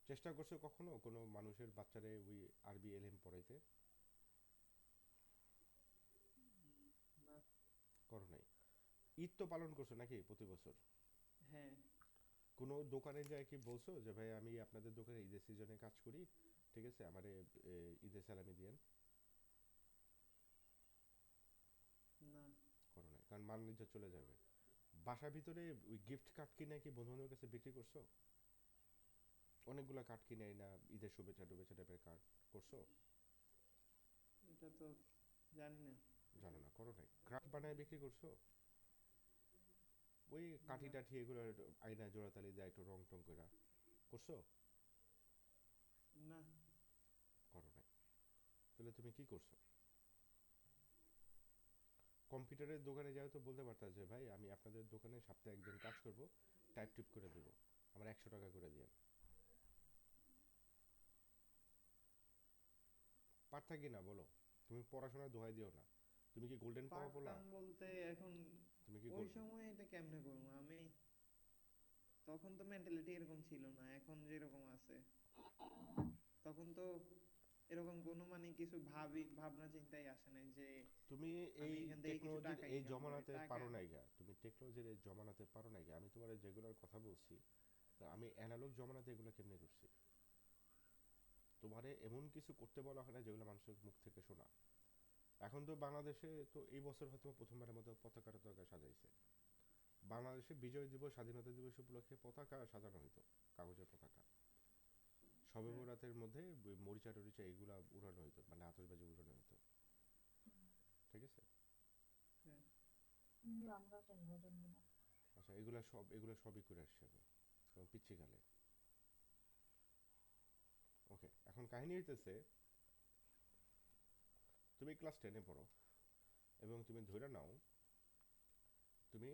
চেষ্টা করছো কখনো কোনো মানুষের বাচ্চারে ওই আরবি এলএম পড়াইতে? না। করো নাই। ঈদ তো পালন করছো নাকি প্রতি বছর? হ্যাঁ। কোনো দোকানে যায় কি বলছো যে ভাই আমি আপনাদের দোকানে ঈদের সিজনে কাজ করি, ঠিক আছে আমারে ঈদের সালামি দিয়েন? না। করো নাই, কারণ মান ইজ্জত চলে যাবে। বাসার ভিতরে ওই গিফট কার্ড কিনে কি বন্ধু বান্ধবের কাছে বিক্রি করছো? অনেকগুলা কার্ড কিনে না, ঈদের শুভেচ্ছা টুভেচ্ছা টাইপের কার্ড করছো? এটা তো জানি না। জানো না, করো নাই। ক্রাফট বানায় বিক্রি করছো? ওই কাঠি না। টাঠি এগুলো আয়না জোড়াতালি দেয় একটু রং টং করে, করছো? না। করো নাই। তাহলে তুমি কি করছো? কম্পিউটারের দোকানে যাও তো বলতে পারতা যে ভাই আমি আপনাদের দোকানে সপ্তাহে একদিন কাজ করব, টাইপ টিপ করে দেবো, আমার 100 টাকা করে দিয়ে। পারতা কি না বলো? তুমি পড়াশোনার দোহাই দিও না। তুমি কি গোল্ডেন পাওয়া বলা? পারতাম বলতে এখন তুমি কি ওই সময় এটা কেমনে করবো আমি, তখন তো মেন্টালিটি এরকম ছিল না এখন যেরকম আছে। তখন তো এরকম কোনো মানে কিছু ভাবনা চিন্তাই আসে নাই যে তুমি এই আমি এখান থেকে কিছু টেকনোলজির টাকা এই ইনকাম করি জমানাতে টাকা। পারো নাই গা, তুমি টেকনোলজির এই জমানাতে পারো নাই গা। আমি তোমার যেগুলোর কথা বলছি, তা আমি অ্যানালগ জমানাতে এগুলো কেমনে করছি? তোমারে এমন কিছু করতে বলা হয় না যেগুলো মানুষের মুখ থেকে শোনা। এখন তো বাংলাদেশে তো এই বছর হয়তো প্রথমবারের মতো পতাকা টতাকা সাজাইছে। বাংলাদেশে বিজয় দিবস স্বাধীনতা দিবস উপলক্ষে পতাকা সাজানো হইতো, কাগজের পতাকা। শবে হ্যাঁ, বরাতের মধ্যে মরিচা টরিচা এগুলা উড়ানো হইতো, মানে আতশবাজি উড়ানো হইতো। ঠিক আছে? হ্যাঁ। আমরা জানি না। আচ্ছা, এগুলা সবই করে আসছি আমি, এবং পিচ্ছি কালে। ওকে, এখন কাহিনী হইতেছে, তুমি ক্লাস 10-এ পড়ো, এবং তুমি ধরে নাও তুমি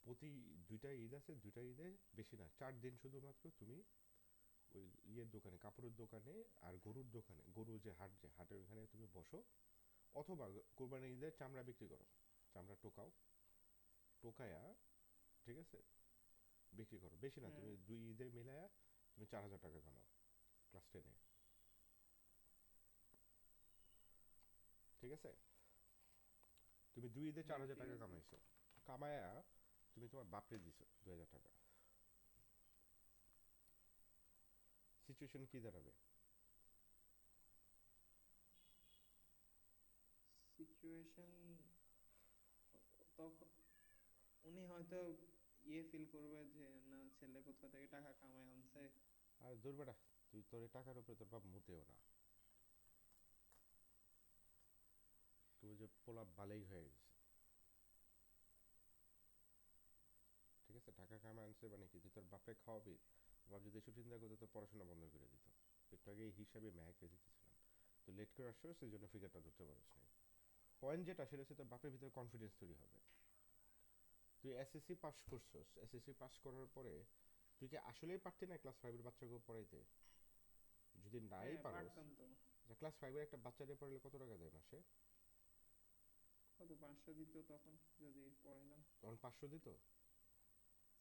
প্রতি 2টা ঈদ আছে, 2টা ঈদে বেশি না 4 দিন শুধুমাত্র তুমি ওই ইয়ের দোকানে, কাপড়ের দোকানে আর গরুর দোকানে, গরু যে হাট, যে হাটের ওখানে তুমি বসো, অথবা কোরবানির ঈদের চামড়া বিক্রি করো, চামড়া টোকাও, টোকায়া, ঠিক আছে, বিক্রি করো। বেশি না, হ্যাঁ, তুমি 2 ঈদে মিলায়া তুমি 4,000 টাকা কামাও ক্লাস 10-এ। ঠিক আছে? তুমি 2 ঈদে চার হ্যাঁ, হাজার ঠিক টাকা আছে। কামাইছো, কামায়া তুমি তোমার বাপরে দিছো 2,000 টাকা। সিচুয়েশন কি দাঁড়াবে? সিচুয়েশন তখন উনি হয়তো ফিল করবে যে না ছেলে কোথা থেকে টাকা কামায় আনছে। আর দূর বেটা, তুই তোর এই টাকার উপরে তোর বাপ মুতেও না। তুই যে পোলা বালেই হয়ে গেছে। ঠিক আছে, টাকা কামায় আনছে মানে কি, তুই তোর বাপরে খাওয়াবি? বাপ যদি এসব চিন্তা করতো তো পড়াশোনা বন্ধ করে দিত। একটু আগে এই হিসাবে ম্যাক রে দিতেছিলাম। তো লেট করে আসছো, সেই জন্য ফিগারটা ধরতে পারিস নাই। পয়েন্ট যেটা সেটা হচ্ছে তোর বাপের ভিতরে কনফিডেন্স তৈরি হবে। তুই এসএসসি পাস করছস, এসএসসি পাস করার পরে তুই কি আসলেই পারতি না ক্লাস 5-এর বাচ্চাকে পড়াইতে? যদি নাই হ্যাঁ, পারোস, পারতাম তো। ক্লাস 5-এর একটা বাচ্চারে পড়াইলে কত টাকা দেয় মাসে? কত 500 দিত তখন যদি পড়াইলাম। তখন 500 দিত?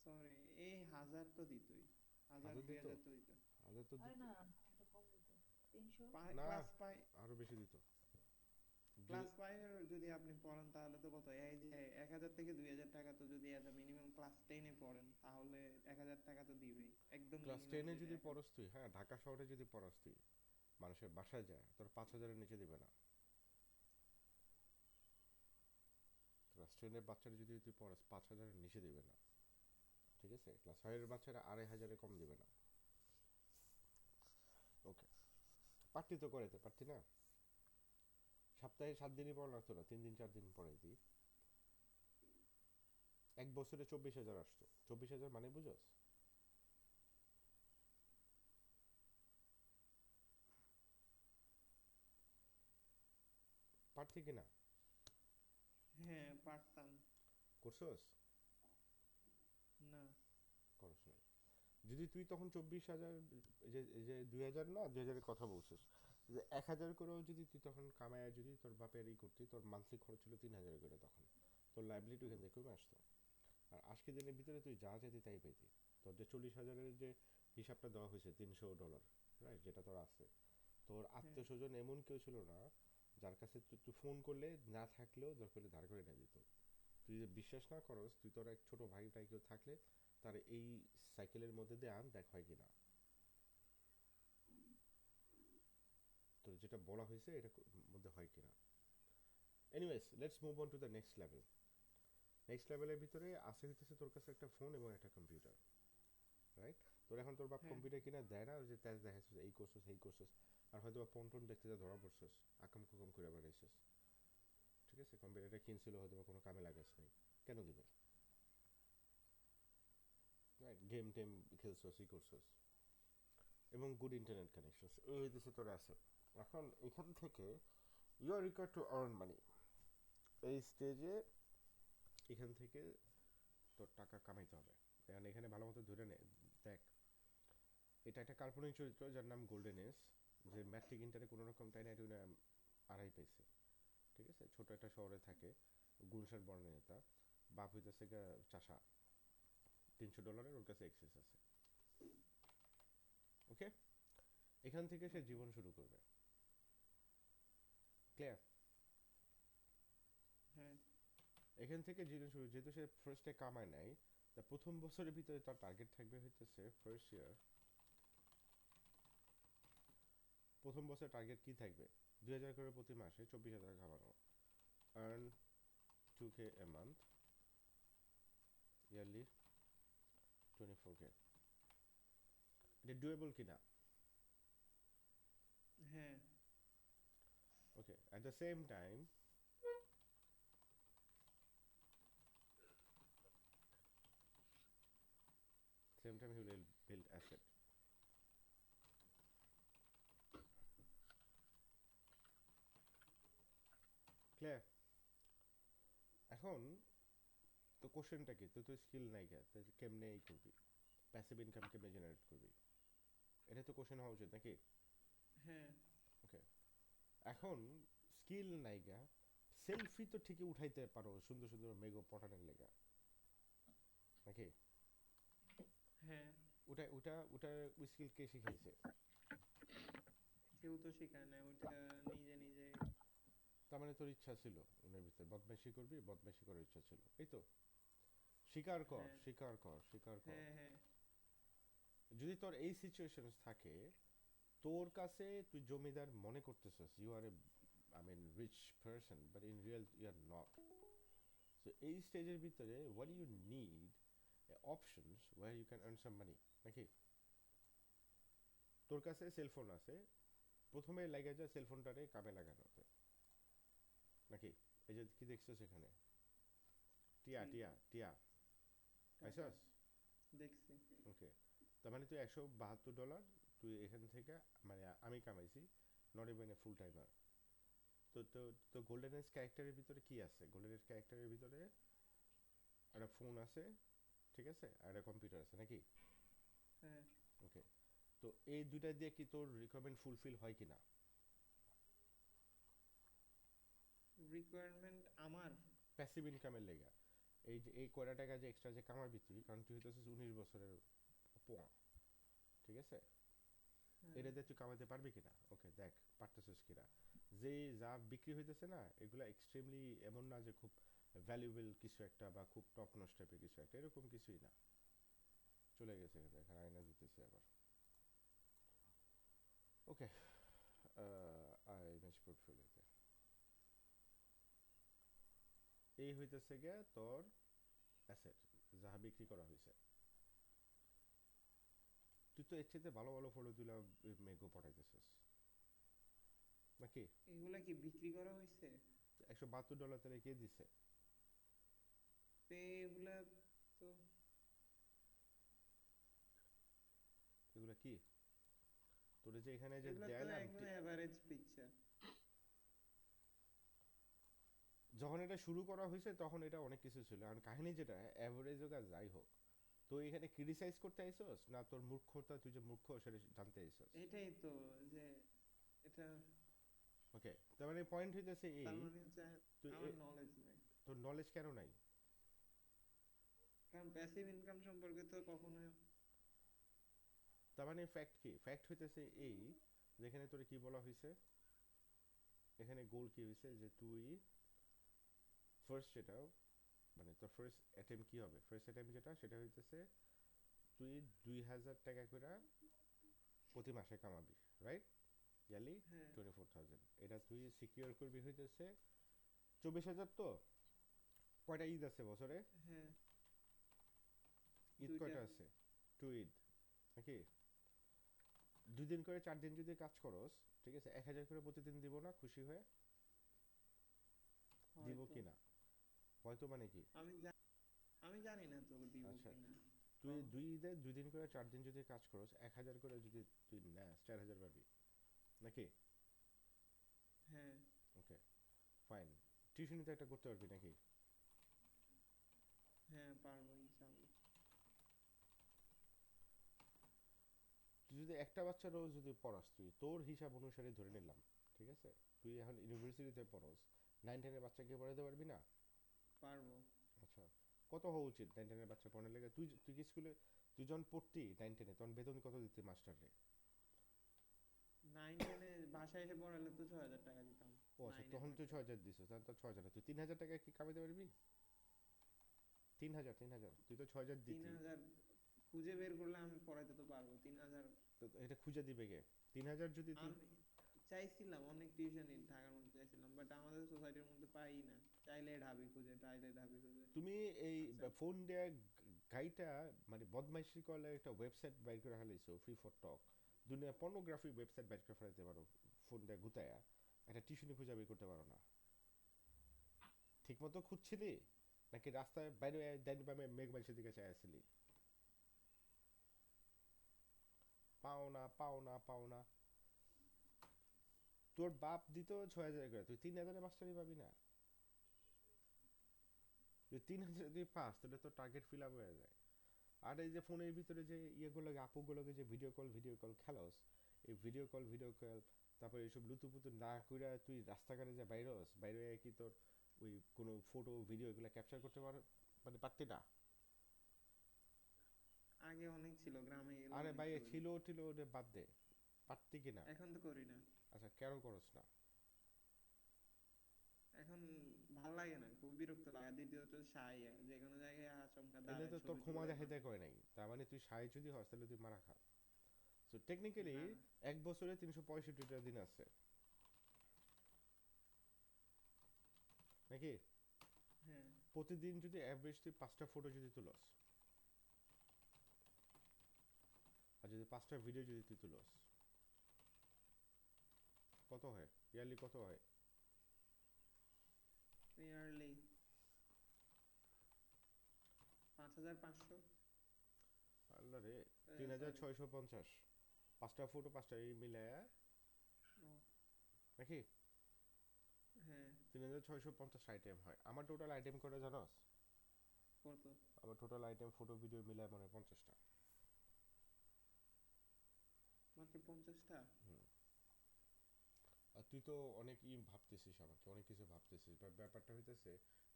সরি, এই 1000 তো দিতই, 1000 হাজার দিত? 2000 তো দিত। হাজার তো আরে দিত না, এটা কম দিত, 300। না, ক্লাস 5, আরো বেশি দিত। ক্লাস 5 এর যদি আপনি পড়েন তাহলে তো কত, এই যে 1000 থেকে 2000 টাকা তো যদি এত মিনিমাম ক্লাস 10 এ পড়েন তাহলে 1000 টাকা তো দিবেই একদম ক্লাস মিনিমাম 10-এ যেটা যদি 1000। পড়স তুই, হ্যাঁ, ঢাকা শহরে যদি পড়াস তুই, মানুষের বাসায় যায় তোর 5,000-এর নিচে দিবে না। ক্লাস 10-এর বাচ্চারা যদি তুই পড়াস 5,000-এর নিচে দিবে না। ঠিক আছে? ক্লাস 5-এর বাচ্চারা 2,500-এ কম দিবে না। ওকে, পারতি তো করাইতে পারতি না? সপ্তাহে 7 দিনই পড়া লাগতো না, 3 দিন 4 দিন পড়াইতি। এক বছরে 24,000 আসতো। 24,000 মানে বুঝস? পারতি কি না? হ্যাঁ, পারতাম। করছস? না। করস নাই। যদি তুই তখন 24,000, যে 2,000 না, 2,000-এর কথা বলছিস, যে 1,000 করেও যদি তুই তখন কামায়া যদি তোর বাপের করতি, তোর মান্থলি খরচ ছিল 3,000 করে, তখন তোর লাইবিলিটি ওখান থেকে কমে আসতো। আর আজকের দিনের ভিতরে তুই যা চাইতি তাই পেতি। তোর যে 40,000-এর যে হিসাবটা দেওয়া হয়েছে, $300, রাইট, যেটা তোর আছে, তোর হ্যাঁ, আত্মীয় স্বজন এমন কেউ ছিল না যার কাছে তুই ফোন করলে না থাকলেও দরকার হলে ধার করে না দিত। তুই যদি বিশ্বাস না করস, তুই তোর এক ছোট ভাই টাই কেউ থাকলে তার এই সাইকেলের মধ্যে দিয়ে আন, দেখ হয় কিনা। তোর যেটা বলা হয়েছে এটা মধ্যে হয় কিনা। Anyways, let's move on to the next level. Next লেভেলের ভিতরে আসে হইতেছে তোর কাছে একটা ফোন এবং একটা কম্পিউটার, রাইট? তোর এখন তোর বাপ হ্যাঁ, কম্পিউটার কিনা দেয় না, ওই যে তেজ দেখাইছিস এই করছিস এই করছিস, আর হয়তো বা পন্টন দেখতে যা ধরা পড়ছিস, আকাম কুকাম করে বেড়াইছিস। ঠিক আছে, কম্পিউটারটা কিনছিল হয়তো বা কোনো কামে লাগাস নাই, কেন দিবে? রাইট, গেম টেম খেলছিস ই করছিস, এবং গুড ইন্টারনেট কানেকশন, এই হইতেছে তোর অ্যাসেট। এখন এখান থেকে you are required to earn money. এই স্টেজে এখান থেকে তোর টাকা কামাইতে হবে। এখন এখানে ভালো মতো ধরে নে, দেখ, এটা একটা কাল্পনিক চরিত্র যার নাম গোল্ডেন এস, যে ম্যাট্রিক ইন্টারে কোনো রকম টাইনা টুইনা আড়াই পাইছে, ঠিক আছে, ছোট একটা শহরে থাকে, গুলশান বর্ণের নেতা, বাপ হইতেছে গা চাষা, $300 ওর কাছে এক্সেস আছে। ওকে, এখান থেকে সে ওকে। জীবন শুরু করবে। ক্লিয়ার? হ্যাঁ এখান থেকে জীবন শুরু, যেহেতু সে ফার্স্টে কামায় নাই, তা প্রথম বছরের ভিতরে তার টার্গেট থাকবে হইতেছে ফার্স্ট ইয়ার, প্রথম বছর টার্গেট কি থাকবে, 2,000 করে প্রতি মাসে 24,000 কামানো, earn 2K a month, yearly 24K। এটা ডুয়েবল কিনা? হ্যাঁ okay, at the same time he will build asset। Clear? এখন তো কোশ্চেনটা কি, তুই তো স্কিল নাই কে, তুই কেমনে এই করবি, প্যাসিভ ইনকাম কেমনে জেনারেট করবি, এটা তো কোশ্চেন হওয়া উচিত নাকি? হ্যাঁ ওকে, এখন স্কিল নাইগা, সেলফি তো ঠিকই উঠাইতে পারো সুন্দর সুন্দর মেগো পটানের লেগা, নাকি? হ্যাঁ ওটা ওটা ওটা ওই স্কিল কে শিখাইছে? কেউ তো শেখায় না, ওইটা নিজে নিজে। তার মানে তোর ইচ্ছা ছিল ওনের ভিতরে বদমাইশি করবি, বদমাইশি করার ইচ্ছা ছিল, এই তো? স্বীকার কর, হ্যাঁ স্বীকার কর, স্বীকার কর। হ্যাঁ হ্যাঁ যদি তোর এই সিচুয়েশন থাকে, তোর কাছে তুই জমিদার মনে করতেছিস, you are a, I mean rich person, but in real you are not. So এই স্টেজের ভিতরে what you need options where you can earn some money, নাকি? তোর কাছে সেলফোন আছে, প্রথমে লাগে যায় সেলফোনটারে কামে লাগানোতে, নাকি? এই যে কি দেখছো সেখানে, টিয়া কি টিয়া টিয়া টাকা পাইছস? দেখছি। ওকে, তার মানে তুই $172 তুই এখান থেকে, মানে আমি কামাইছি, not even a full timer. তো তো তো গোল্ডেন এজ ক্যারেক্টারের ভিতরে কি আছে, গোল্ডেন এজ ক্যারেক্টারের ভিতরে একটা ফোন আছে, ঠিক আছে, আর একটা কম্পিউটার আছে, নাকি? হ্যাঁ ওকে, তো এই দুইটা দিয়ে কি তোর রিকোয়ারমেন্ট ফুলফিল হয় কিনা? রিকোয়ারমেন্ট আমার। প্যাসিভ ইনকামের লেগা, এই যে এই কয়টা টাকা যে এক্সট্রা যে কামাবি তুই, কারণ তুই হইতেছিস 19 বছরের পোয়া, ঠিক আছে, হ্যাঁ এটা দিয়ে তুই কামাতে পারবি কিনা? ওকে, দেখ পারতেছিস কিনা। যে যা বিক্রি হইতেছে না, এগুলা এক্সট্রিমলি এমন না যে খুব ভ্যালুয়েবল কিছু একটা বা খুব টপ নস্ট টাইপের কিছু একটা, এরকম কিছুই না। চলে গেছে, দেখ আয়না দিতেছে আবার। ওকে, ইমেজ পোর্টফোলিওতে এই হইতেছে গিয়া তোর অ্যাসেট, যাহা বিক্রি করা হয়েছে। তুই তো এর চেয়ে ভালো ভালো ফটো তুলে মেঘও পাঠাইতেছিস, নাকি? এগুলা কি বিক্রি করা হয়েছে? $172 তাহলে কে দিছে? এগুলা তো এগুলা কি তোর যে এখানে যে এগুলা তো দেয়ালাম, একদম এভারেজ পিকচার। যখন এটা শুরু করা হয়েছে তখন এটা অনেক কিছু ছিল, আর কাহিনী যেটা অ্যাভারেজ হোক আর যাই হোক, তো এখানে ক্রিটিসাইজ করতে আইসস না তোর মূর্খতা, তুই যে মূর্খ সেটা জানতে আইসস? এটাই তো, যে এটা ওকে, তার মানে পয়েন্ট হইতেছে তার এই, মানে হচ্ছে তুই আমার নলেজ নাই। তোর নলেজ কেন নাই? কারণ প্যাসিভ ইনকাম সম্পর্কে তো কখনো। তার মানে ফ্যাক্ট কি, ফ্যাক্ট হইতেছে এই, যেখানে তোর কি বলা হয়েছে, এখানে গোল কি হয়েছে, যে তুই ফার্স্ট যেটা, মানে তোর ফার্স্ট অ্যাটেম্প কি হবে, ফার্স্ট অ্যাটেম্প যেটা সেটা হইতেছে তুই 2,000 টাকা করে প্রতি মাসে কামাবি, রাইট? ইয়ারলি হ্যাঁ 24,000, এটা তুই সিকিউর করবি হইতেছে 24,000। তো কয়টা ঈদ আছে বছরে? হ্যাঁ ঈদ দুইটা। কয়টা আছে? 2 ঈদ, নাকি? 2 দিন করে 4 দিন যদি কাজ করস, ঠিক আছে, 1,000 করে প্রতিদিন দিব না খুশি হয়ে? দিব হয়তো কি না? হয়তো মানে কি? আমি আমি জানি না তো দিব আচ্ছা, কিনা। তুই 2 ঈদে 2 দিন করে 4 দিন যদি কাজ করস, 1,000 করে যদি তুই নেস, 4,000 পাবি, নাকি? হ্যাঁ ওকে, ফাইন। টিউশনি তো একটা করতে পারবি, নাকি? হ্যাঁ পারবো ইনশাআল্লাহ। তুই যদি একটা বাচ্চারও যদি পড়াস, তুই তোর হিসাব অনুসারে ধরে নিলাম, ঠিক আছে? তুই এখন ইউনিভার্সিটিতে পড়স, 9-10 এর বাচ্চাকে পড়াতে পারবি না? পারবো। আচ্ছা, কত হওয়া উচিত 9-10 এর বাচ্চা পড়ানোর লেগে? তুই কি স্কুলে, তুই যখন পড়তি 9-10 তখন বেতন কত দিতি মাস্টাররে? 9-10 বাসায় এসে পড়ালে তো 6,000 টাকা দিতাম। ও আচ্ছা, 9-এর তখন তুই বাচ্চা 6,000 দিছিস, তখন তো 6,000 না, তুই 3,000 টাকা কি কামাইতে পারবি? 3,000, তুই তো 6,000 দিতি। 3,000 খুঁজে বের করলে আমি পড়াইতে তো পারবো 3,000। তো এটা খুঁজে দিবে কে? 3,000 যদি তুই, আমি চাইছিলাম অনেক টিউশনই ঢাকার মধ্যে চাইছিলাম, বাট আমাদের সোসাইটির মধ্যে পাই না। চাইলে ঢাবি খুঁজে, চাইলে ঢাবি খুঁজে। তুমি এই আচ্ছা, ফোন দিয়ে গাইটা মানে বদমাইশি করলে একটা ওয়েবসাইট বাইর করে ফেলাইছো, ফ্রি ফর টক, দুনিয়া পর্নোগ্রাফি ওয়েবসাইট বাইর করে ফেলাইতে পারো ফোন দিয়ে গুতায়া, একটা টিউশনি খুঁজে বের করতে পারো না? ঠিক মতো খুঁজছিলি নাকি রাস্তায় বাইরে ডাইন বামে মেঘ মানুষের দিকে চাই আসছিলি? পাও না, পাও না, পাও না। তোর বাপ দিত 6,000 করে, তুই 3,000 মাস্টারই পাবি না? যদি 3,000 তুই পাস তাহলে তোর টার্গেট ফিল আপ হয়ে যায়। আর এই যে ফোনের ভিতরে যে ইয়েগুলোকে আপুগুলোকে যে ভিডিও কল খেলোস, এই ভিডিও কল তারপরে এইসব লুতুপুতু না কইরা তুই রাস্তাঘাটে যে বাইরস, বাইরে হয়ে কি তোর ওই কোনো ফটো ভিডিও এগুলো ক্যাপচার করতে মানে পারতি না? আগে অনেক ছিল, গ্রামে গেলে আরে অনেক ভাই, করি। ছিল ওটা বাদ দে, পারতি কি না? এখন তো করি না। আচ্ছা, কেন করস না? এখন ভাল লাগে না, খুব বিরক্ত লাগে। দ্বিতীয়ত সাই, যে কোনো জায়গায় আচমকা এলে দাঁড়ায় তো তোর ছবি ক্ষমা তুলে দেখাইতে কয় নাই, তার মানে তুই সাই যদি হস তাহলে তুই মারা খা। সো টেকনিক্যালি না না। এক বছরে 365টা দিন আছে নাকি? হ্যাঁ, প্রতিদিন যদি অ্যাভারেজ তুই 5টা ফটো যদি তুলস, আর যদি 5টা ভিডিও যদি তুই তুলস, কত হয় ইয়ারলি, কত হয়? ইয়ারলি 5,500। আল্লাহ রে, সরি। 3,650, 5টা ফটো 5টা এই মিলায়া নাকি? হ্যাঁ। 3,650 আইটেম হয়। আমার টোটাল আইটেম করে জানোস? কত? আমার টোটাল আইটেম ফটো ভিডিও মিলায় মানে 50টা। মাত্র 50টা? আর তুই তো অনেক ভাবতেছিস, আমাকে অনেক কিছু ভাবতেছিস, ব্যাপারটা হইতেছে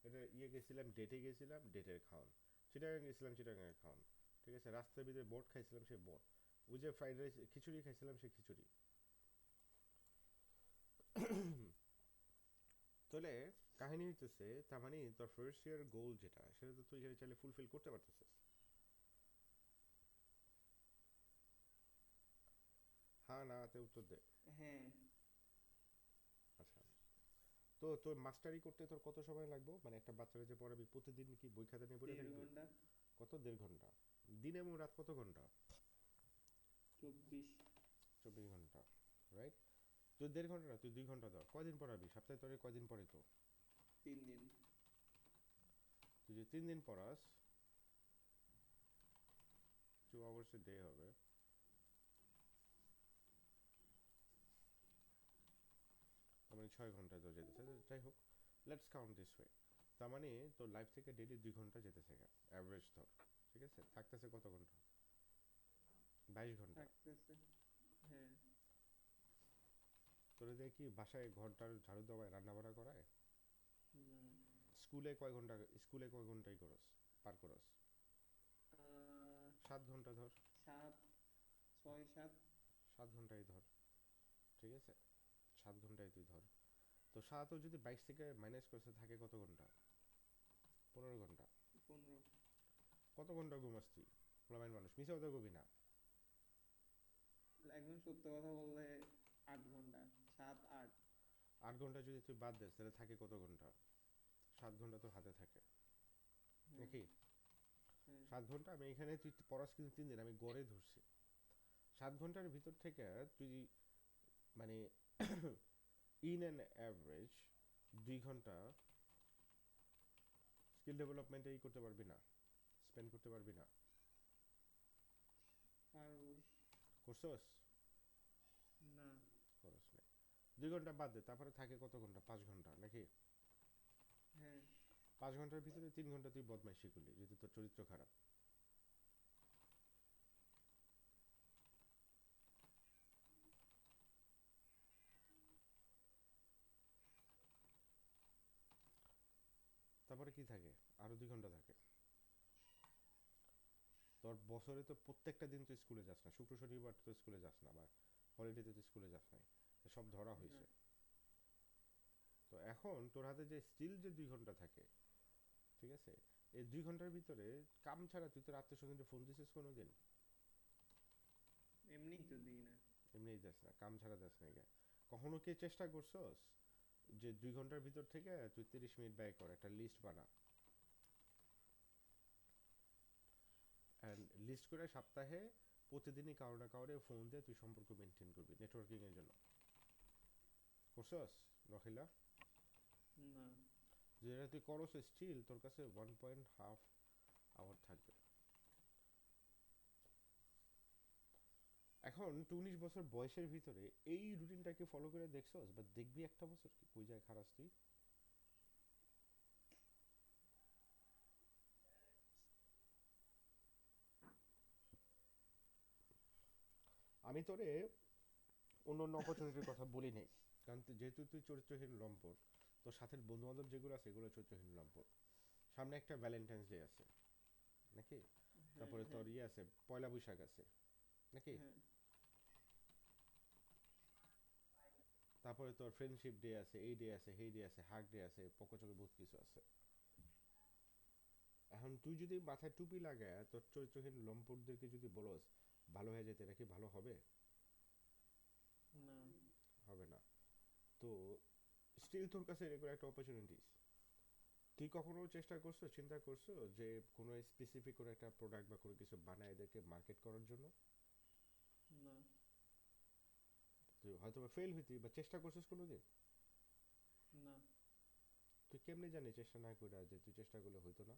এটা গেছিলাম ডেটে, গেছিলাম ডেটের খাওয়ান, চিটাগাং গেছিলাম চিটাগাংয়ের খাওয়ান, ঠিক আছে? রাস্তার ভিতরে বোট খাইছিলাম, সে বোট, ওই যে ফ্রাইড রাইস খিচুড়ি খাইছিলাম, সে খিচুড়ি। তাহলে কাহিনী হইতেছে, তার মানে তোর ফার্স্ট ইয়ার গোল যেটা, সেটা তো তুই এখানে চাইলে ফুলফিল করতে পারতেছিস। হ্যাঁ না তে উত্তর দে। হ্যাঁ। আচ্ছা, তো তোর মাস্টারি করতে তোর কত সময় লাগবে? মানে একটা বাচ্চারা যে পড়াবি প্রতিদিন কি বই খাতা নিয়ে পড়ে 1.5 থাকবি? ঘন্টা। কত, 1.5 ঘন্টা? দিনে এবং রাত কত ঘন্টা? 24। 24 ঘন্টা, রাইট? তুই 1.5 ঘন্টা না, তুই 2 ঘন্টা ধর, কয়দিন পড়াবি সপ্তাহে? তোর কয়দিন পড়ে তো? 3 দিন। তুই যদি 3 দিন পড়াস, 2 hours a day হবে, তার মানে 6 ঘন্টায় তোর যেতেছে। তো যাই হোক, লেটস কাউন্ট দিস ওয়ে, তার মানে তোর লাইফ থেকে ডেইলি 2 ঘন্টা যেতেছে, অ্যাভারেজ ধর, ঠিক আছে? থাকতেছে কত ঘন্টা? 22 ঘন্টা। থাকতেছে। হ্যাঁ। তোর দিয়ে কি বাসায় ঘরটার ঝাড়ু দেওয়ায়, রান্না বান্না করায়? না। স্কুলে কয় ঘন্টা, স্কুলে কয় ঘন্টাই করস, পার করস? 7 ঘন্টা ধর। 7, 6, 7। 7 ঘন্টাই ধর, ঠিক আছে? 7 ঘন্টায় তুই ধর, তো 7ও যদি 22 থেকে মাইনাস করতে থাকে কত ঘন্টা? 15 ঘন্টা। 15। কত ঘন্টা ঘুমাস তুই? পোলাপাইন মানুষ, মিশা কথা কবি না। একদম সত্য কথা বললে 8 ঘন্টা। 7, 8। 8 ঘন্টা যদি তুই বাদ দেস তাহলে থাকে কত ঘন্টা? 7 ঘন্টা তোর হাতে থাকে হ্যাঁ। নাকি? হ্যাঁ। 7 ঘন্টা, আমি এখানে তুই পড়াস কিন্তু 3 দিন, আমি গড়ে ধরছি। 7 ঘন্টার ভিতর থেকে তুই মানে ইন অ্যান অ্যাভারেজ 2 ঘন্টা স্কিল ডেভেলপমেন্টে করতে পারবি না, স্পেন্ড করতে পারবি না? পারবো। করছস? না। করস নাই। 2 ঘন্টা বাদ দে, তারপরে থাকে কত ঘন্টা? 5 ঘন্টা নাকি? হ্যাঁ। 5 ঘন্টার ভিতরে 3 ঘন্টা তুই বদমাইশি করলি, যদি তোর চরিত্র খারাপ। তারপরে কি থাকে? আরো 2 ঘন্টা থাকে। তোর বছরে তো প্রত্যেকটা দিন তুই স্কুলে যাস না, শুক্র শনিবার তো স্কুলে যাস না, বা হলিডেতে তুই স্কুলে যাস নাই, তো সব ধরা হয়েছে। হ্যাঁ, তো এখন তোর হাতে যে স্টিল যে 2 ঘন্টা থাকে, ঠিক আছে, এই 2 ঘন্টার ভিতরে কাম ছাড়া তুই তোর আত্মীয় স্বজনকে ফোন দিছিস কোনোদিন? এমনিই তো দিই না। এমনিই যাস না, কাম ছাড়া যাস না গে। কখনো কি চেষ্টা করছস যে 2 ঘন্টার ভিতর থেকে তুই 30 মিনিট ব্যয় কর, একটা লিস্ট বানা, লিস্ট করে সপ্তাহে প্রতিদিনই কারো না কাউরে ফোন দিয়ে তুই সম্পর্ক মেনটেন করবি নেটওয়ার্কিং এর জন্য? করছস রহিলা? না। যেটা তুই করস, স্টিল তোর কাছে 1.5 আওয়ার থাকবে। এখন তুই 19 বছর বয়সের ভিতরে এই রুটিনটাকে ফলো করে দেখছস বা দেখবি একটা বছর কি কই যায় খারাপ তুই? আমি তোরে অন্য অন্য অপরচুনিটির কথা বলি নাই, কারণ যেহেতু তুই চরিত্রহীন লম্পট, তোর সাথে বন্ধু বান্ধব যেগুলো আছে এগুলো চরিত্রহীন লম্পট। সামনে একটা ভ্যালেন্টাইন্স ডে আছে নাকি, হ্যাঁ, তারপরে তোর হ্যাঁ, ইয়ে আছে, পয়লা বৈশাখ আছে নাকি, হ্যাঁ, তারপরে তোর ফ্রেন্ডশিপ ডে আছে, এই ডে আছে, সেই ডে আছে, হাগ ডে আছে, পকচকে বহুত কিছু আছে। এখন তুই যদি মাথায় টুপি লাগায় তোর চরিত্রহীন লম্পটদেরকে যদি বলস ভালো হয়ে যেতে, এটা কি ভালো হবে? না। হবে না। তো স্টিল তোর কাছে এরকম একটা অপরচুনিটিস, তুই কখনো চেষ্টা করছো, চিন্তা করছো যে কোনো স্পেসিফিক কোনো একটা প্রোডাক্ট বা কোনো কিছু বানায় এদেরকে মার্কেট করার জন্য? না। তুই হয়তো ফেল হইতি বা চেষ্টা করছিস কোনোদিন? না। তুই কেমনে জানি চেষ্টা না করে যে তুই চেষ্টা করলে হইতো না?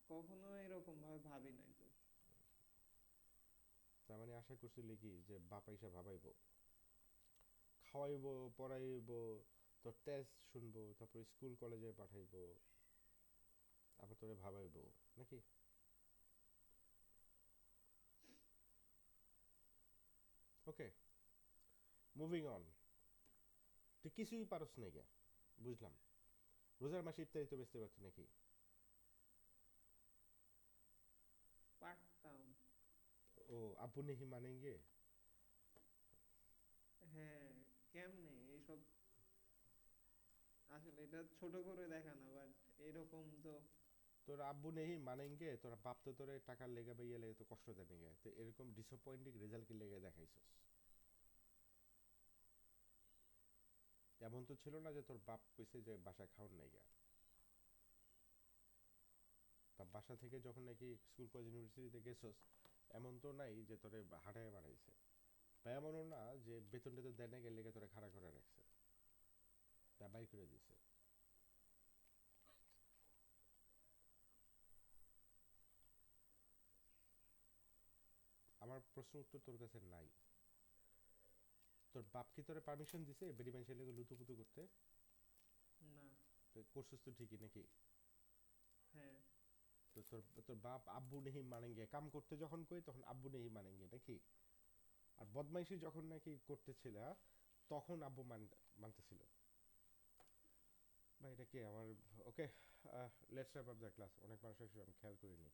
কখনো এরকম ভাবে ভাবি নাই তো। তার মানে আশা করছিলি কি যে বাপ আইসা ভাবাইবো, খাওয়াইবো, পড়াইবো, তোর টেস্ট শুনবো, তারপর স্কুল কলেজে পাঠাইবো, আবার তোরে ভাবাইবো নাকি? ওকে, মুভিং অন। তুই কিছুই পারস নাই গে, বুঝলাম। রোজার মাসে ইফতারি তো বেচতে পারছি নাকি? পারতাম। ও, আপু নেহি মানেঙ্গে। হ্যাঁ, কেমনে এইসব, আসলে এটা ছোট করে দেখানো, বাট এরকম তো। তোর আব্বু নেহি মানেঙ্গে, তোর বাপ তো তোরে টাকার লেগে বা ইয়ে লেগে তো কষ্ট দেয় গে, তো এরকম ডিসঅ্যাপয়েন্টিং রেজাল্ট কি লেগে দেখাইছস? এমন তো ছিল না যে তোর বাপ কইছে যে বাসায় খাওয়ার নাই গা, তা বাসা থেকে যখন নাকি স্কুল কলেজ ইউনিভার্সিটিতে গেছস, এমন তো নাই যে তোরে হাঁটায় বানাইছে, বা এমনও না যে বেতন টেতন দেয় না গেলে লেগে তোরে খাড়া করে রাখছে, তা বাই করে দিছে। আমার প্রশ্ন উত্তর তোর কাছে নাই। তোর বাপ কি তোরে পারমিশন দিছে বেডি মানুষের লেগে লুতুপুতু করতে? না। তো করছিস তো ঠিকই নাকি? হ্যাঁ। তো তোর তোর বাপ আব্বু নেহি মানেঙ্গে কাম করতে যখন কই তখন আব্বু নেহি মানেঙ্গে নাকি? আর বদমাইশি যখন নাকি করতেছিল তখন আব্বু মানতেছিল। ভাই এটা কি আমার, okay, let's wrap up the class, অনেক মানুষ আসলে আমি খেয়াল করিনি।